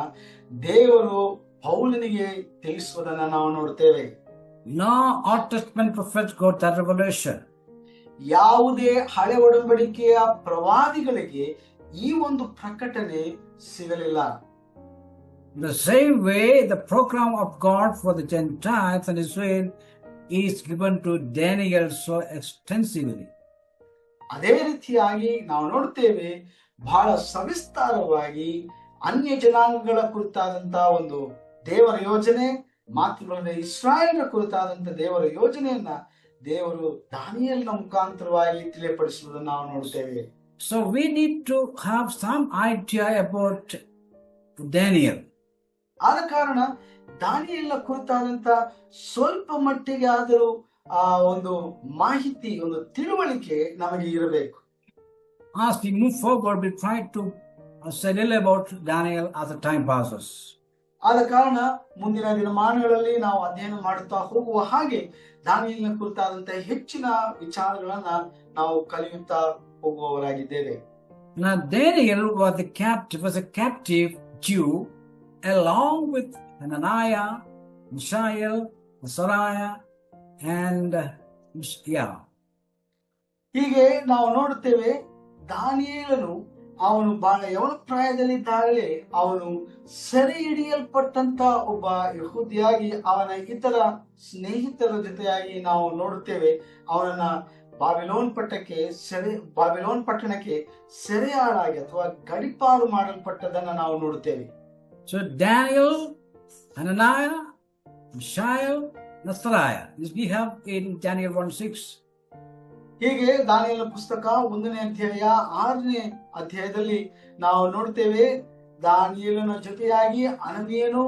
ದೇವರು ಪೌಲನಿಗೆ ತಿಳಿಸುವುದನ್ನ ನಾವು ನೋಡ್ತೇವೆ. No Old Testament prophets got that revelation. ಯಾವುದೇ ಹಳೆ ಒಡಂಬಡಿಕೆಯ ಪ್ರವಾದಿಗಳಿಗೆ ಈ ಒಂದು ಪ್ರಕಟಣೆ ಸಿಗಲಿಲ್ಲ. In the same way, the program of God for the Gentiles and Israel is given to Daniel so extensively. ಅದೇ ರೀತಿಯಾಗಿ ನಾವು ನೋಡ್ತೇವೆ ಬಹಳ ಸವಿಸ್ತಾರವಾಗಿ ಅನ್ಯ ಜನಾಂಗಗಳ ಕುರಿತಾದಂತಹ ಒಂದು ದೇವರ ಯೋಜನೆ ಮಾತ್ರವಲ್ಲದೆ ಇಸ್ರಾಯೇಲ್ರ ಕುರಿತಾದಂತ ದೇವರ ಯೋಜನೆಯನ್ನ ದೇವರು ದಾನಿಯೇಲನ ಮುಖಾಂತರವಾಗಿ ತಿಳಿಯಪಡಿಸುವುದನ್ನು ನಾವು ನೋಡ್ತೇವೆ. So we need to have some idea about Daniel. ಆದ ಕಾರಣ ದಾನಿಯೇಲನ ಕುರಿತಾದಂತ ಸ್ವಲ್ಪ ಮಟ್ಟಿಗೆ ಆದರೂ ಆ ಒಂದು ಮಾಹಿತಿ, ಒಂದು ತಿಳುವಳಿಕೆ ನಮಗೆ ಇರಬೇಕು. As we move forward, we try to say little about Daniel as the time passes. ಆದ ಕಾರಣ ಮುಂದಿನ ದಿನಮಾನಗಳಲ್ಲಿ ನಾವು ಅಧ್ಯಯನ ಮಾಡುತ್ತಾ ಹೋಗುವ ಹಾಗೆ ದಾನಿಯೇಲನ ಕುರಿತಾದಂತಹ ಹೆಚ್ಚಿನ ವಿಚಾರಗಳನ್ನ ನಾವು ಕಲಿಯುತ್ತಾ ಹೋಗುವವರಾಗಿದ್ದೇವೆ. Now Daniel was a captive Jew along with Hananiah, Mishael, Azariah, and ಹೀಗೆ ನಾವು ನೋಡುತ್ತೇವೆ ದಾನಿಯೇಲನು ಅವನು ಬಹಳ ಯವನ ಪ್ರಾಯದಲ್ಲಿದ್ದಾಗಲೇ ಅವನು ಸೆರೆ ಹಿಡಿಯಲ್ಪಟ್ಟಂತ ಒಬ್ಬ ಯಹೂದಿಯಾಗಿ ಅವನ ಇತರ ಸ್ನೇಹಿತರ ಜೊತೆಯಾಗಿ ನಾವು ನೋಡುತ್ತೇವೆ. ಅವನನ್ನ ಬಾಬಿಲೋನ್ ಪಟ್ಟಣಕ್ಕೆ ಸೆರೆಯಾಳಾಗಿ ಅಥವಾ ಗಡಿಪಾರು ಮಾಡಲ್ಪಟ್ಟದನ್ನ ನಾವು ನೋಡುತ್ತೇವೆ. So Daniel, Hananiah, Mishael, Azariah. This we have in Daniel 1:6. ಹೀಗೆ ದಾನಿಯೇಲನ ಪುಸ್ತಕ 1ನೇ ಅಧ್ಯಾಯ 6ನೇ ಅಧ್ಯಾಯದಲ್ಲಿ ನಾವು ನೋಡ್ತೇವೆ. ದಾನಿಯೇಲನ ಜೊತೆಯಾಗಿ ಅನನೀಯನು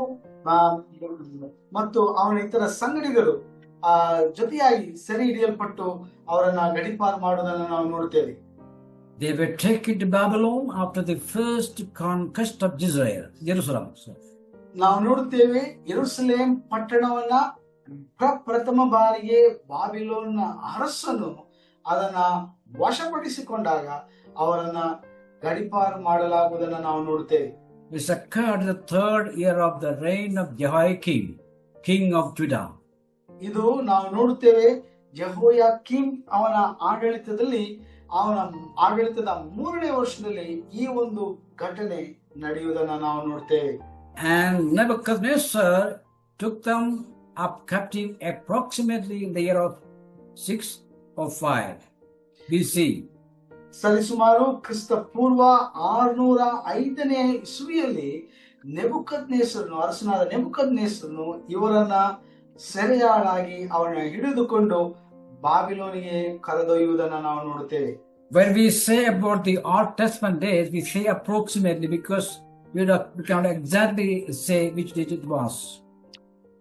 ಮತ್ತು ಅವನ ಇತರ ಸಂಗಡಿಗರು ಜೊತೆಯಾಗಿ ಸೆರೆ ಹಿಡಿಯಲ್ಪಟ್ಟು ಅವರನ್ನ ಗಡಿಪಾರು ಮಾಡುವುದನ್ನು ನಾವು ನೋಡ್ತೇವೆ. They were taken to Babylon after the first conquest of Israel, Jerusalem. ನಾವು ನೋಡುತ್ತೇವೆ ಯೆರೂಸಲೇಮ್ ಪಟ್ಟಣವನ್ನ ಪ್ರಥಮ ಬಾರಿಗೆ ಬಾಬಿಲೋನ್ನ ಅರಸನು ಅದನ್ನ ವಶಪಡಿಸಿಕೊಂಡಾಗ ಅವರನ್ನ ಗಡಿಪಾರು ಮಾಡಲಾಗುವುದನ್ನು ನಾವು ನೋಡುತ್ತೇವೆ. This occurred in the 3rd year of the reign of Jehoiakim, king of Judah. ಇದು ನಾವು ನೋಡುತ್ತೇವೆ ಯೆಹೋಯಾಕೀಮ್ ಅವನ ಆಡಳಿತದಲ್ಲಿ, ಅವನ ಆಡಳಿತದ 3ನೇ ವರ್ಷದಲ್ಲಿ ಈ ಒಂದು ಘಟನೆ ನಡೆಯುವುದನ್ನು ನಾವು ನೋಡ್ತೇವೆ. And Nebuchadnezzar took them up captive approximately in the year of 6 or 5 BC. ಸರಿಸುಮಾರು ಕ್ರಿಸ್ತ ಪೂರ್ವ 605ನೇ ಇಸವಿಯಲ್ಲಿ ಅರಸನಾದ ನೆಬೂಕದ್ನೆಚ್ಚರನು ಇವರನ್ನ ಸೆರೆಯಾಳಾಗಿ ಅವರನ್ನ ಹಿಡಿದುಕೊಂಡು ಬಾಬಿಲೋನಿಗೆ ಕರೆದೊಯ್ಯುವುದನ್ನು ನಾವು ನೋಡುತ್ತೇವೆ. When we say about the Old Testament days, we say approximately because we cannot exactly say which date it was.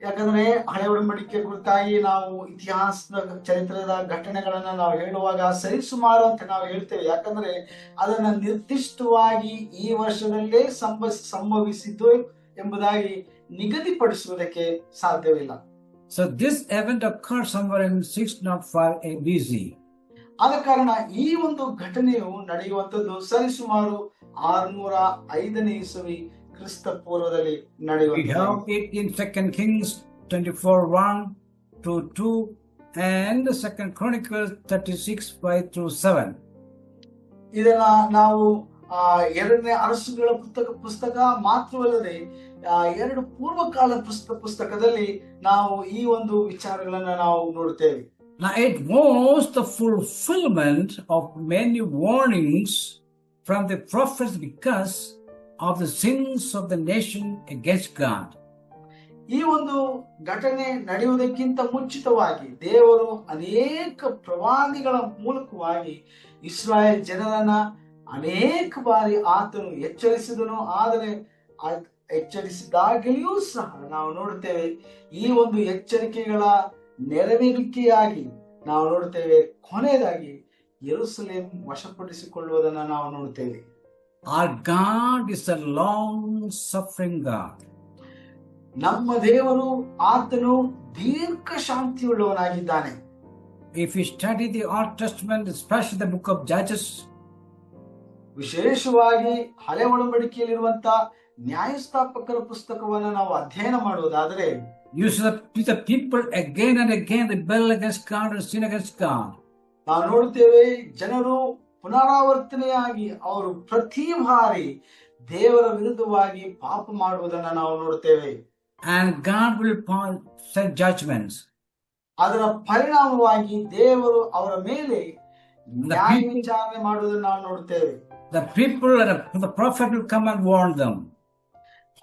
ಯಾಕಂದ್ರೆ ಹಳೆ ಒಡಂಬಡಿಕೆ ಕುರಿತಾಗಿ ನಾವು ಇತಿಹಾಸದ ಚರಿತ್ರದ ಘಟನೆಗಳನ್ನ ನಾವು ಹೇಳುವಾಗ ಸರಿಸುಮಾರು ಅಂತ ನಾವು ಹೇಳ್ತೇವೆ. ಯಾಕಂದ್ರೆ ಅದನ್ನ ನಿರ್ದಿಷ್ಟವಾಗಿ ಈ ವರ್ಷದಲ್ಲೇ ಸಂಭವಿಸಿದ್ದು ಎಂಬುದಾಗಿ ನಿಗದಿಪಡಿಸುವುದಕ್ಕೆ ಸಾಧ್ಯವಿಲ್ಲ. So this event occurred somewhere in 605 BC. ಆದ ಕಾರಣ ಈ ಒಂದು ಘಟನೆಯು ನಡೆಯುವಂತದ್ದು ಸರಿಸುಮಾರು 605ನೇ ಇಸವಿ ಕ್ರಿಸ್ತ ಪೂರ್ವದಲ್ಲಿ ನಡೆಯುವಂತದ್ದು. We have it in 2 Kings 24:1-2 and 2 Chronicles 36:5-7. ಇದನ್ನ ನಾವು 2ನೇ ಅರಸುಗಳ ಪುಸ್ತಕ ಮಾತ್ರವಲ್ಲದೆ 2 ಪೂರ್ವಕಾಲ ಪುಸ್ತಕದಲ್ಲಿ ನಾವು ಈ ಒಂದು ವಿಚಾರಗಳನ್ನ ನಾವು ನೋಡುತ್ತೇವೆ. Now it was the fulfillment of many warnings from the prophets because of the sins of the nation against God. ಈ ಒಂದು ಘಟನೆ ನಡೆಯುವುದಕ್ಕಿಂತ ಮುಂಚಿತವಾಗಿ ದೇವರು ಅನೇಕ ಪ್ರವಾದಿಗಳ ಮೂಲಕವಾಗಿ ಇಸ್ರಾಯೇಲ್ ಜನರನ್ನ ಅನೇಕ ಬಾರಿ ಆತನು ಎಚ್ಚರಿಸಿದನು. ಆದರೆ ಎಚ್ಚರಿಸಿದಾಗಲೂ ಸಹ ನಾವು ನೋಡುತ್ತೇವೆ ಈ ಒಂದು ಎಚ್ಚರಿಕೆಗಳ ನೆರವೇರಿಕೆಯಾಗಿ ನಾವು ನೋಡುತ್ತೇವೆ ಕೊನೆಯದಾಗಿ ಯೆರೂಸಲೇಮ್ ವಶಪಡಿಸಿಕೊಳ್ಳುವುದನ್ನು ನಾವು ನೋಡುತ್ತೇವೆ. Our God is a long suffering God. ನಮ್ಮ ದೇವರು ಆತನು ದೀರ್ಘ ಶಾಂತಿಯುಳ್ಳವನಾಗಿದ್ದಾನೆ. If we study the Old Testament, especially the book of Judges, ವಿಶೇಷವಾಗಿ ಹಳೆ ಒಡಂಬಡಿಕೆಯಲ್ಲಿರುವಂತಹ ನ್ಯಾಯಸ್ಥಾಪಕರ ಪುಸ್ತಕವನ್ನು ನಾವು ಅಧ್ಯಯನ ಮಾಡುವುದಾದರೆ, you see the people again and again rebel against God and sin against God. ನಾವು ನೋಡುತ್ತೇವೆ ಜನರು ಪುನರಾವರ್ತನೆಯಾಗಿ ಅವರು ಪ್ರತಿ ಬಾರಿ ದೇವರ ವಿರುದ್ಧವಾಗಿ ಪಾಪ ಮಾಡುವುದನ್ನು ನಾವು ನೋಡುತ್ತೇವೆ. And God will send judgments. ಅದರ ಪರಿಣಾಮವಾಗಿ ದೇವರು ಅವರ ಮೇಲೆ ನ್ಯಾಯ ವಿಚಾರಣೆ ಮಾಡುವುದನ್ನು ನಾವು ನೋಡುತ್ತೇವೆ. The people and the prophet will come and warn them.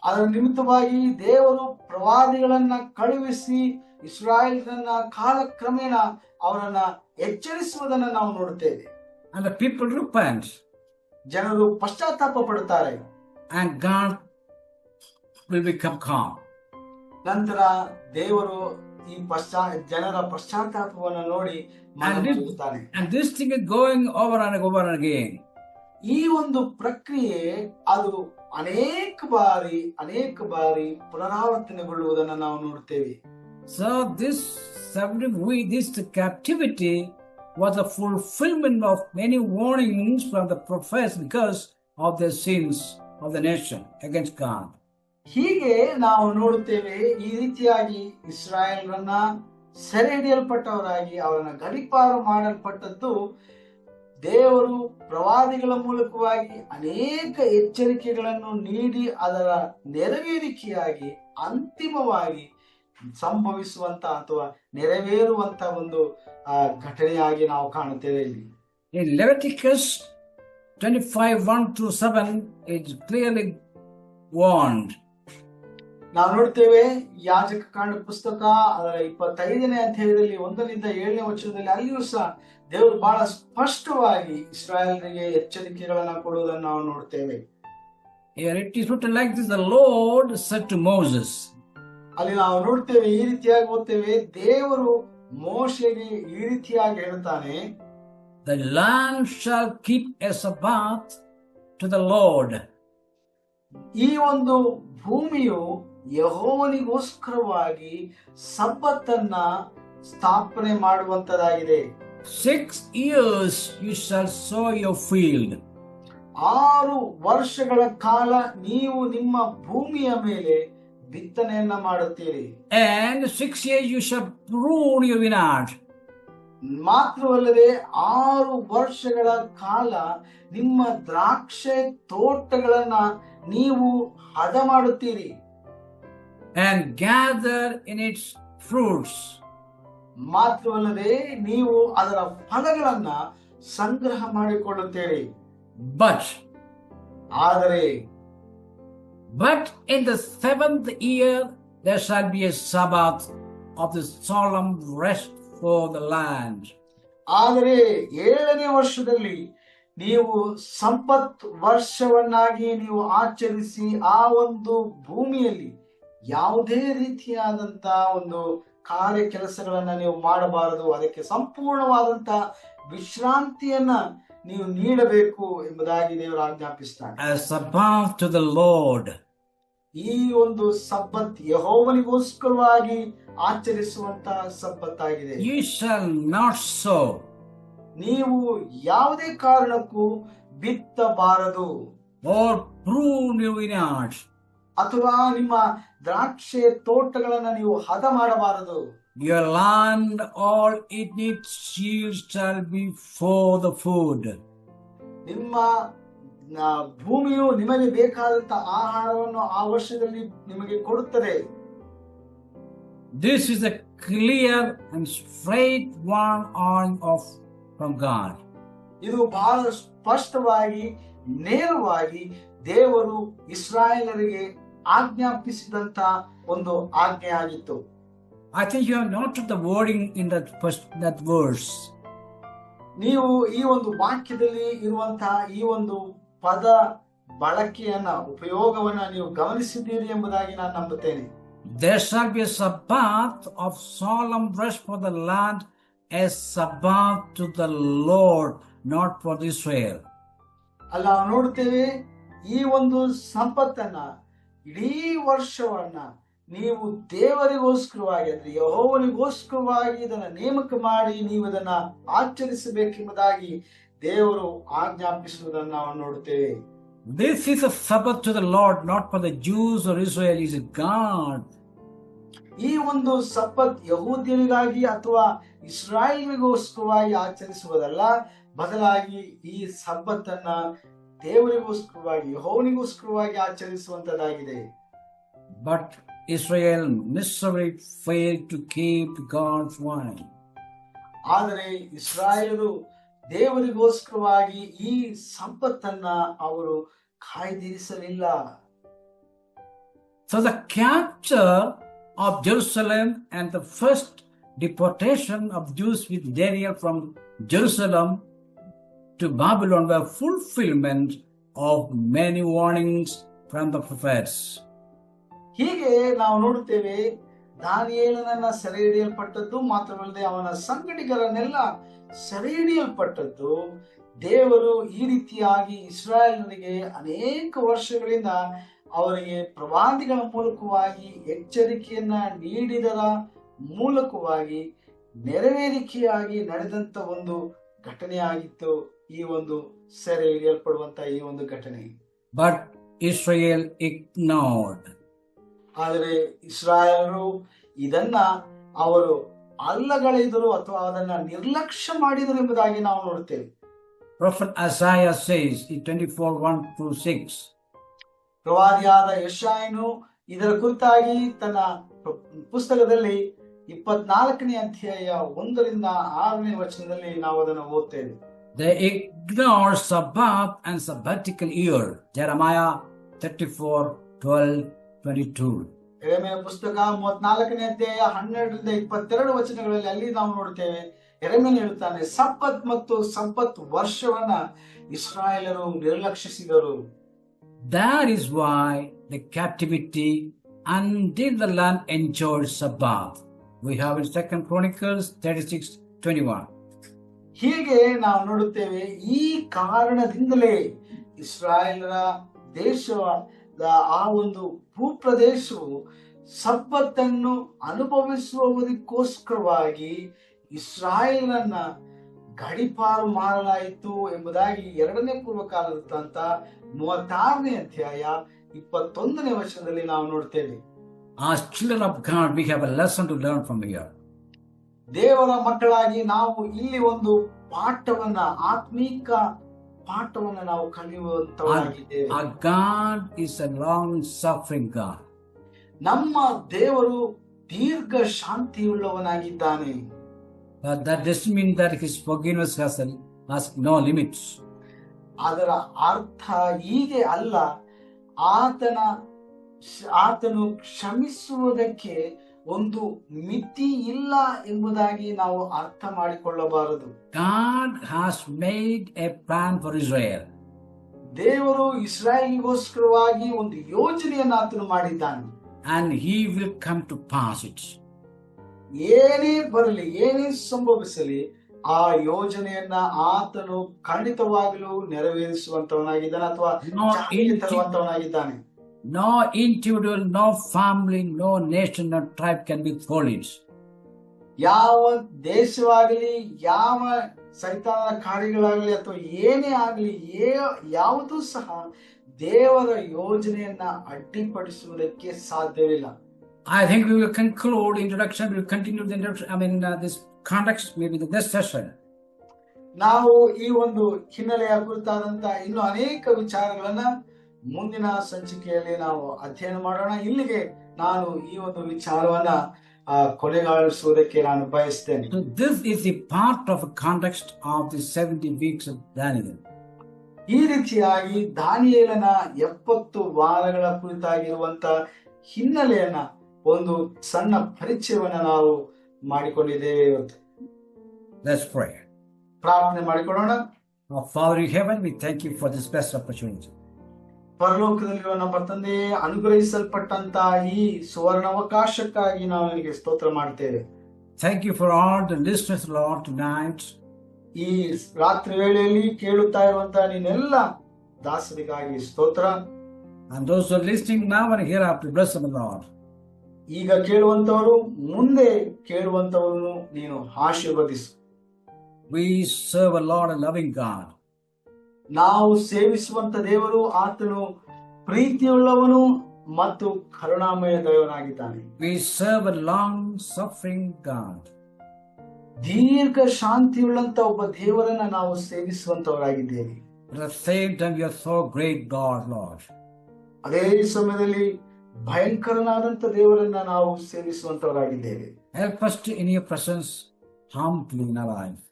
ಅದರ ನಿಮಿತ್ತವಾಗಿ ದೇವರು ಪ್ರವಾದಿಗಳನ್ನ ಕಳುಹಿಸಿ ಇಸ್ರಾಯೇಲರನ್ನ ಕಾಲಕ್ರಮೇಣ ಅವರನ್ನ ಎಚ್ಚರಿಸುವುದನ್ನು ನಾವು ನೋಡುತ್ತೇವೆ. And the people repent. ಜನರು ಪಶ್ಚಾತ್ತಾಪ ಪಡುತ್ತಾರೆ. And God will become calm. ನಂತರ ದೇವರು ಈ ಜನರ ಪಶ್ಚಾತ್ತಾಪವನ್ನು ನೋಡಿ ಮನಮುಟ್ಟುತ್ತಾನೆ. And this thing is going over and over and again. ಈ ಒಂದು ಪ್ರಕ್ರಿಯೆ ಅದು ಅನೇಕ ಬಾರಿ ಪುನರಾವರ್ತನೆಗೊಳ್ಳುವುದನ್ನು ನಾವು ನೋಡುತ್ತೇವೆ. So this captivity was a fulfillment of many warnings from the prophets because of their sins of the nation against God. ಹೀಗೆ ನಾವು ನೋಡುತ್ತೇವೆ ಈ ರೀತಿಯಾಗಿ ಇಸ್ರಾಯೇಲರನ್ನ ಸೆರೆ ಹಿಡಿಯಲ್ಪಟ್ಟವರಾಗಿ ಅವರನ್ನ ಗಡಿಪಾರು ಮಾಡಲ್ಪಟ್ಟದ್ದು ದೇವರು ಪ್ರವಾದಿಗಳ ಮೂಲಕವಾಗಿ ಅನೇಕ ಎಚ್ಚರಿಕೆಗಳನ್ನು ನೀಡಿ ಅದರ ನೆರವೇರಿಕೆಯಾಗಿ ಅಂತಿಮವಾಗಿ ಸಂಭವಿಸುವಂತ ಅಥವಾ ನೆರವೇರುವಂತ ಒಂದು ಘಟನೆಯಾಗಿ ನಾವು ಕಾಣುತ್ತೇವೆ. ಇಲ್ಲಿ In Leviticus 25:1-7, it's clearly warned. ನಾವು ನೋಡ್ತೇವೆ ಯಾಜಕ ಕಾಂಡ ಪುಸ್ತಕ ಅದರ 25ನೇ ಅಧ್ಯಾಯದಲ್ಲಿ 1-7 ವಚನದಲ್ಲಿ ಅಲ್ಲಿಯೂ ಸಹ ದೇವರು ಬಹಳ ಸ್ಪಷ್ಟವಾಗಿ ಇಸ್ರಾಯೇಲರಿಗೆ ಎಚ್ಚರಿಕೆಗಳನ್ನ ಕೊಡುವುದನ್ನು ನಾವು ನೋಡ್ತೇವೆ. Here it is written like this: the Lord said to Moses. ಅಲ್ಲಿ ನಾವು ನೋಡ್ತೇವೆ, ಈ ರೀತಿಯಾಗಿ ಓದ್ತೇವೆ, ದೇವರು ಮೋಶೆಗೆ ಈ ರೀತಿಯಾಗಿ ಹೇಳ್ತಾನೆ, the land shall keep a Sabbath to the Lord. ಈ ಒಂದು ಭೂಮಿಯು ಯೆಹೋವನಿಗೋಸ್ಕರವಾಗಿ ಸಬ್ಬತ್ತನ್ನ ಸ್ಥಾಪನೆ ಮಾಡುವಂತದಾಗಿದೆ. 6 years you shall sow your field. 6 ವರ್ಷಗಳ ಕಾಲ ನೀವು ನಿಮ್ಮ ಭೂಮಿಯ ಮೇಲೆ ಬಿತ್ತನೆಯನ್ನ ಮಾಡುತ್ತೀರಿ. And 6 years you shall prune your vineyard. ಮಾತ್ರವಲ್ಲದೆ 6 ವರ್ಷಗಳ ಕಾಲ ನಿಮ್ಮ ದ್ರಾಕ್ಷೆ ತೋಟಗಳನ್ನ ನೀವು ಹದ ಮಾಡುತ್ತೀರಿ. And gather in its fruits. ಮಾತ್ರವಲ್ಲದೆ ನೀವು ಅದರ ಫಲಗಳನ್ನ ಸಂಗ್ರಹ ಮಾಡಿಕೊಳ್ಳುತ್ತೀರಿ. But in the 7th year there shall be a Sabbath of the solemn rest for the land. ಆದರೆ 7ನೇ ವರ್ಷದಲ್ಲಿ ನೀವು ಸಂಪತ್ ವರ್ಷವನ್ನಾಗಿ ನೀವು ಆಚರಿಸಿ ಆ ಒಂದು ಭೂಮಿಯಲ್ಲಿ ಯಾವುದೇ ರೀತಿಯಾದಂತ ಒಂದು ಕಾರ್ಯ ಕೆಲಸಗಳನ್ನ ನೀವು ಮಾಡಬಾರದು. ಅದಕ್ಕೆ ಸಂಪೂರ್ಣವಾದಂತ ವಿಶ್ರಾಂತಿಯನ್ನ ನೀವು ನೀಡಬೇಕು ಎಂಬುದಾಗಿ ದೇವರು ಆಜ್ಞಾಪಿಸ್ತಾನೆ. A Sabbath to the Lord. ಈ ಒಂದು ಸಬ್ಬತ್ ಯೆಹೋವನಿಗೋಸ್ಕರವಾಗಿ ಆಚರಿಸುವಂತ ಸಬ್ಬತ್ತಾಗಿದೆ. You shall not sow. ನೀವು ಯಾವುದೇ ಕಾರಣಕ್ಕೂ ಬಿತ್ತಬಾರದು. Or prune your vineyard. ಅಥವಾ ನಿಮ್ಮ ದ್ರಾಕ್ಷೆ ತೋಟಗಳನ್ನ ನೀವು ಹದ ಮಾಡಬಾರದು. Your land, all its yields shall be for the food. ನಿಮ್ಮ ಭೂಮಿಯು ನಿಮಗೆ ಬೇಕಾದಂತ ಆಹಾರವನ್ನು ಆ ವರ್ಷದಲ್ಲಿ ನಿಮಗೆ ಕೊಡುತ್ತದೆ. This is a clear and straight warning from God. ಇದು ಬಹಳ ಸ್ಪಷ್ಟವಾಗಿ ನೇರವಾಗಿ ದೇವರು ಇಸ್ರಾಯೇಲರಿಗೆ ಆಜ್ಞಾಪಿಸಿದಂತ ಒಂದು ಆಜ್ಞೆ ಆಗಿತ್ತು. I think you have noted the wording in that verse. ನೀವು ಈ ಒಂದು ವಾಕ್ಯದಲ್ಲಿ ಇರುವಂತಹ ಈ ಒಂದು ಪದ ಬಳಕೆಯನ್ನ ಉಪಯೋಗವನ್ನ ನೀವು ಗಮನಿಸಿದ್ದೀರಿ ಎಂಬುದಾಗಿ ನಾನು ನಂಬುತ್ತೇನೆ. There shall be a Sabbath of solemn rest for the land, a Sabbath to the Lord, not for Israel. ಅಲ್ಲ, ನಾವು ನೋಡ್ತೇವೆ ಈ ಒಂದು ಸಂಪತ್ತನ್ನ ಇಡೀ ವರ್ಷವನ್ನ ನೀವು ದೇವರಿಗೋಸ್ಕರವಾಗಿ ಅಂದ್ರೆ ಯೆಹೋವನಿಗೋಸ್ಕರವಾಗಿ ಇದನ್ನ ನೇಮಕ ಮಾಡಿ ನೀವು ಇದನ್ನ ಆಚರಿಸಬೇಕೆಂಬುದಾಗಿ ದೇವರು ಆಜ್ಞಾಪಿಸುವುದನ್ನು ನಾವು ನೋಡುತ್ತೇವೆ. This is a Sabbath to the Lord, not for the Jews or Israelis. God. ಈ ಒಂದು ಸಬ್ಬತ್ ಯಹೂದ್ಯರಿಗಾಗಿ ಅಥವಾ ಇಸ್ರಾಯೇಲಿಗೋಸ್ಕರವಾಗಿ ಆಚರಿಸುವುದಲ್ಲ, ಬದಲಾಗಿ ಈ ಸಬ್ಬತ್ತನ್ನ ದೇವರಿಗೋಸ್ಕರವಾಗಿ ಯೆಹೋವನಿಗೋಸ್ಕರವಾಗಿ ಆಚರಿಸುವಂತದ್ದಾಗಿದೆ. But Israel miserably failed to keep God's word. ಆದರೆ ಇಸ್ರಾಯೇಲರು ದೇವರಿಗೋಸ್ಕರವಾಗಿ ಈ ಸಂಪತ್ತನ್ನ ಅವರು ಕಾಯ್ದಿರಿಸಲಿಲ್ಲ. So the capture of Jerusalem and the first deportation of Jews with Daniel from Jerusalem to Babylon were fulfillment of many warnings from the prophets. ಹೀಗೆ ನಾವು ನೋಡುತ್ತೇವೆ, ದಾನಿಯೇಲನನ್ನ ಸೆರೆ ಹಿಡಿಯಲ್ಪಟ್ಟದ್ದು ಮಾತ್ರವಲ್ಲದೆ ಅವನ ಸಂಗಡಿಗರನ್ನೆಲ್ಲ ಸೆರೆ ಹಿಡಿಯಲ್ಪಟ್ಟದ್ದು ದೇವರು ಈ ರೀತಿಯಾಗಿ ಇಸ್ರಾಯೇಲರಿಗೆ ಅನೇಕ ವರ್ಷಗಳಿಂದ ಅವರಿಗೆ ಪ್ರವಾದಿಗಳ ಮೂಲಕವಾಗಿ ಎಚ್ಚರಿಕೆಯನ್ನ ನೀಡಿದರ ಮೂಲಕವಾಗಿ ನೆರವೇರಿಕೆಯಾಗಿ ನಡೆದಂತ ಒಂದು ಘಟನೆ ಆಗಿತ್ತು ಈ ಒಂದು ಸೆರೆ ಹಿಡಿಯಲ್ಪಡುವಂತ ಈ ಒಂದು ಘಟನೆ. But Israel ignored. ಆದರೆ ಇಸ್ರಾಯೇಲರು ಇದನ್ನ ಅವರು ಅಲ್ಲಗಳೆದರು ಅಥವಾ ಅದನ್ನ ನಿರ್ಲಕ್ಷ್ಯ ಮಾಡಿದರು ಎಂಬುದಾಗಿ ನಾವು ನೋಡುತ್ತೇವೆ. Prophet Isaiah says in 24:1-6, ಪ್ರವಾದಿಯಾದ ಯೆಶಾಯನು ಇದರ ಕುರಿತಾಗಿ ತನ್ನ ಪುಸ್ತಕದಲ್ಲಿ 24ನೇ ಅಧ್ಯಾಯ 1-6ನೇ ವಚನದಲ್ಲಿ ನಾವು ಅದನ್ನು ಓದ್ತೇವೆ. they ignore Sabbath and sabbatical year. Jeremiah 34:12-22. ಯೆರೆಮೀಯ ಪುಸ್ತಕ 34ನೇ ಅಧ್ಯಾಯ 12-22 ವಚನಗಳಲ್ಲಿ ಅಲ್ಲಿ ನಾವು ನೋಡ್ತೇವೆ. ಯೆರೆಮೀಯನು ಹೇಳುತ್ತಾನೆ, ಸಬ್ಬತ್ ಮತ್ತು ಸಂಪತ್ ವರ್ಷವನ್ನ ಇಸ್ರಾಯೇಲರು ನಿರ್ಲಕ್ಷಿಸಿದರು. That is why the captivity until the land enjoyed Sabbath. We have in 2 Chronicles 36:21. ಹೀಗೆ ನಾವು ನೋಡುತ್ತೇವೆ, ಈ ಕಾರಣದಿಂದಲೇ ಇಸ್ರಾಯೇಲರ ದೇಶದ ಆ ಒಂದು ಭೂಪ್ರದೇಶವು ಸಬ್ಬತ್ತನ್ನು ಅನುಭವಿಸುವುದಕ್ಕೋಸ್ಕರವಾಗಿ ಇಸ್ರಾಯೇಲನ್ನ ಗಡೀಪಾರು ಮಾಡಲಾಯಿತು ಎಂಬುದಾಗಿ 2ನೇ ಪೂರ್ವಕಾಲದಂತ 36ನೇ ಅಧ್ಯಾಯ 21ನೇ ವಚನದಲ್ಲಿ ನಾವು ನೋಡ್ತೇವೆ. As children of God, we have a lesson to learn from here. ದೇವರ ಮಕ್ಕಳಾಗಿ ನಾವು ಇಲ್ಲಿ ಒಂದು ಪಾಠವನ್ನ, ಆತ್ಮೀಕ ಪಾಠವನ್ನ ನಾವು ಕಲಿಯುವಂತವರಾಗಿದ್ದೇವೆ. Our God is a long-suffering God. ನಮ್ಮ ದೇವರು ದೀರ್ಘ ಶಾಂತಿಯುಳ್ಳವನಾಗಿದ್ದಾನೆ. That doesn't mean that His forgiveness has no limits. ಅದರ ಅರ್ಥ ಹೀಗೆ ಅಲ್ಲ, ಆತನು ಕ್ಷಮಿಸುವುದಕ್ಕೆ ಒಂದು ಮಿತಿ ಇಲ್ಲ ಎಂಬುದಾಗಿ ನಾವು ಅರ್ಥ ಮಾಡಿಕೊಳ್ಳಬಾರದು. God has made a plan for Israel. ದೇವರು ಇಸ್ರಾಯೇಲಿಗೋಸ್ಕರವಾಗಿ ಒಂದು ಯೋಜನೆಯನ್ನು ಆತನು ಮಾಡಿದ್ದಾನೆ. And He will come to pass it. ಏನೇ ಬರಲಿ, ಏನೇ ಸಂಭವಿಸಲಿ, ಆ ಯೋಜನೆಯನ್ನ ಆತನು ಖಂಡಿತವಾಗಲೂ ನೆರವೇರಿಸುವಂತವನಾಗಿದ್ದಾನೆ ಅಥವಾ ಜಾರಿಗೆ ತರುವಂತವನಾಗಿದ್ದಾನೆ. No individual, no family, no nation, no tribe can be fooled. ಯಾವ ದೇಶವಾಗಲಿ, ಯಾವ ಸೈತಾನನ ಕಾರ್ಯಗಳಾಗಲಿ ಅಥವಾ ಏನೇ ಆಗಲಿ, ಯಾವುದೂ ಸಹ ದೇವರ ಯೋಜನೆಯನ್ನ ಅಡ್ಡಿಪಡಿಸುವುದಕ್ಕೆ ಸಾಧ್ಯವಿಲ್ಲ. I think we will conclude introduction. We will continue the introduction. This context maybe the next session. ನಾವು ಈ ಒಂದು ಹಿನ್ನೆಲೆಯ ಕುರಿತಾದಂತ ಇನ್ನು ಅನೇಕ ವಿಚಾರಗಳನ್ನ ಮುಂದಿನ ಸಂಚಿಕೆಯಲ್ಲಿ ನಾವು ಅಧ್ಯಯನ ಮಾಡೋಣ. ಇಲ್ಲಿಗೆ ನಾನು ಈ ಒಂದು ವಿಚಾರವನ್ನ ಕೊನೆಗಾಣಿಸುವುದಕ್ಕೆ ನಾನು ಬಯಸ್ತೇನೆ. So this is the part of a context of the 70 weeks of Daniel. ಈ ರೀತಿಯಾಗಿ ದಾನಿಯೇಲನ 70 ವಾರಗಳ ಕುರಿತಾಗಿರುವಂತ ಹಿನ್ನೆಲೆಯನ್ನ, ಒಂದು ಸಣ್ಣ ಪರಿಚಯವನ್ನ ನಾವು ಮಾಡಿಕೊಂಡಿದ್ದೇವೆ ಇವತ್ತು. Let's pray. ಪ್ರಾರ್ಥನೆ ಮಾಡಿಕೊಳ್ಳೋಣ. Our Father in heaven, we thank you for this best opportunity. ಪರಲೋಕದಲ್ಲಿರುವ ನಮ್ಮ ತಂದೆ, ಅನುಗ್ರಹಿಸಲ್ಪಟ್ಟಂತ ಈ ಸುವರ್ಣಾವಕಾಶಕ್ಕಾಗಿ ನಾವು ನಿನಗೆ ಸ್ತೋತ್ರ ಮಾಡ್ತೇವೆ. Thank you for all the listeners, Lord, tonight. ಈ ರಾತ್ರಿ ವೇಳೆಯಲ್ಲಿ ಕೇಳುತ್ತಾ ಇರುವಂತ ನೀನೆಲ್ಲ ದಾಸರಿಗಾಗಿ ಸ್ತೋತ್ರ. And those who are listening now and hereafter, bless them, Lord. ಈಗ ಕೇಳುವಂತವರು, ಮುಂದೆ ಕೇಳುವಂತವರನ್ನು ನೀನು ಆಶೀರ್ವದಿಸು. We serve a Lord, a loving God. ನಾವು ಸೇವಿಸುವಂತ ದೇವರು ಆತನು ಪ್ರೀತಿಯುಳ್ಳವನು ಮತ್ತು ಕರುಣಾಮಯ ದೇವನಾಗಿದ್ದಾನೆ. We serve a long-suffering God. ದೀರ್ಘ ಶಾಂತಿಯುಳ್ಳಂತ ಒಬ್ಬ ದೇವರನ್ನ ನಾವು ಸೇವಿಸುವಂತವರಾಗಿದ್ದೇವೆ. At the same time, you are so great God, Lord. ಅದೇ ಸಮಯದಲ್ಲಿ ಭಯಂಕರನಾದಂತ ದೇವರನ್ನ ನಾವು ಸೇವಿಸುವಂತವರಾಗಿದ್ದೇವೆ. Help us to in your presence humbly in our life.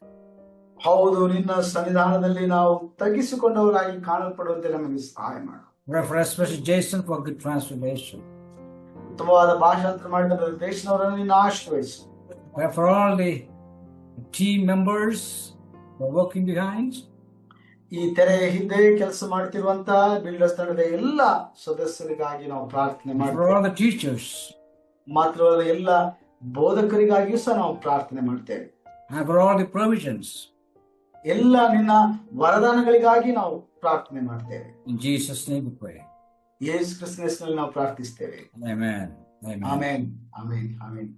ಹೌದು, ನಿನ್ನ ಸನ್ನಿಧಾನದಲ್ಲಿ ನಾವು ತಗ್ಗಿಸಿಕೊಂಡವರಾಗಿ ಕಾಣಲ್ಪಡುವಂತೆ ನಮಗೆ ಸಹಾಯ ಮಾಡು. Especially Jason for good translation. ಉತ್ತಮವಾದ ಭಾಷಾಂತರ ಮಾಡಿದ ದೇಶನವರನ್ನು ನಿನ್ನ ಆಶೀರ್ವದಿಸು. For all the team members who are working behind. ಈ ತೆರೆಯ ಹಿಂದೆ ಕೆಲಸ ಮಾಡ್ತಿರುವಂತ ಬಿಲ್ಡರ್ಸ್ ತಂಡದ ಎಲ್ಲ ಸದಸ್ಯರಿಗಾಗಿ ನಾವು ಪ್ರಾರ್ಥನೆ ಮಾಡ್ತೇವೆ. For all the teachers. ಮಾತ್ರವಲ್ಲ, ಎಲ್ಲ ಬೋಧಕರಿಗಾಗಿಯೂ ಸಹ ನಾವು ಪ್ರಾರ್ಥನೆ ಮಾಡ್ತೇವೆ. And for all the provisions. ಎಲ್ಲ ನಿನ್ನ ವರದಾನಗಳಿಗಾಗಿ ನಾವು ಪ್ರಾರ್ಥನೆ ಮಾಡ್ತೇವೆ. In Jesus' name we pray. ಯೇಸು ಕ್ರಿಸ್ತನ ಹೆಸರಿನಲ್ಲಿ ನಾವು ಪ್ರಾರ್ಥಿಸ್ತೇವೆ. Amen. Amen. Amen. Amen. Amen.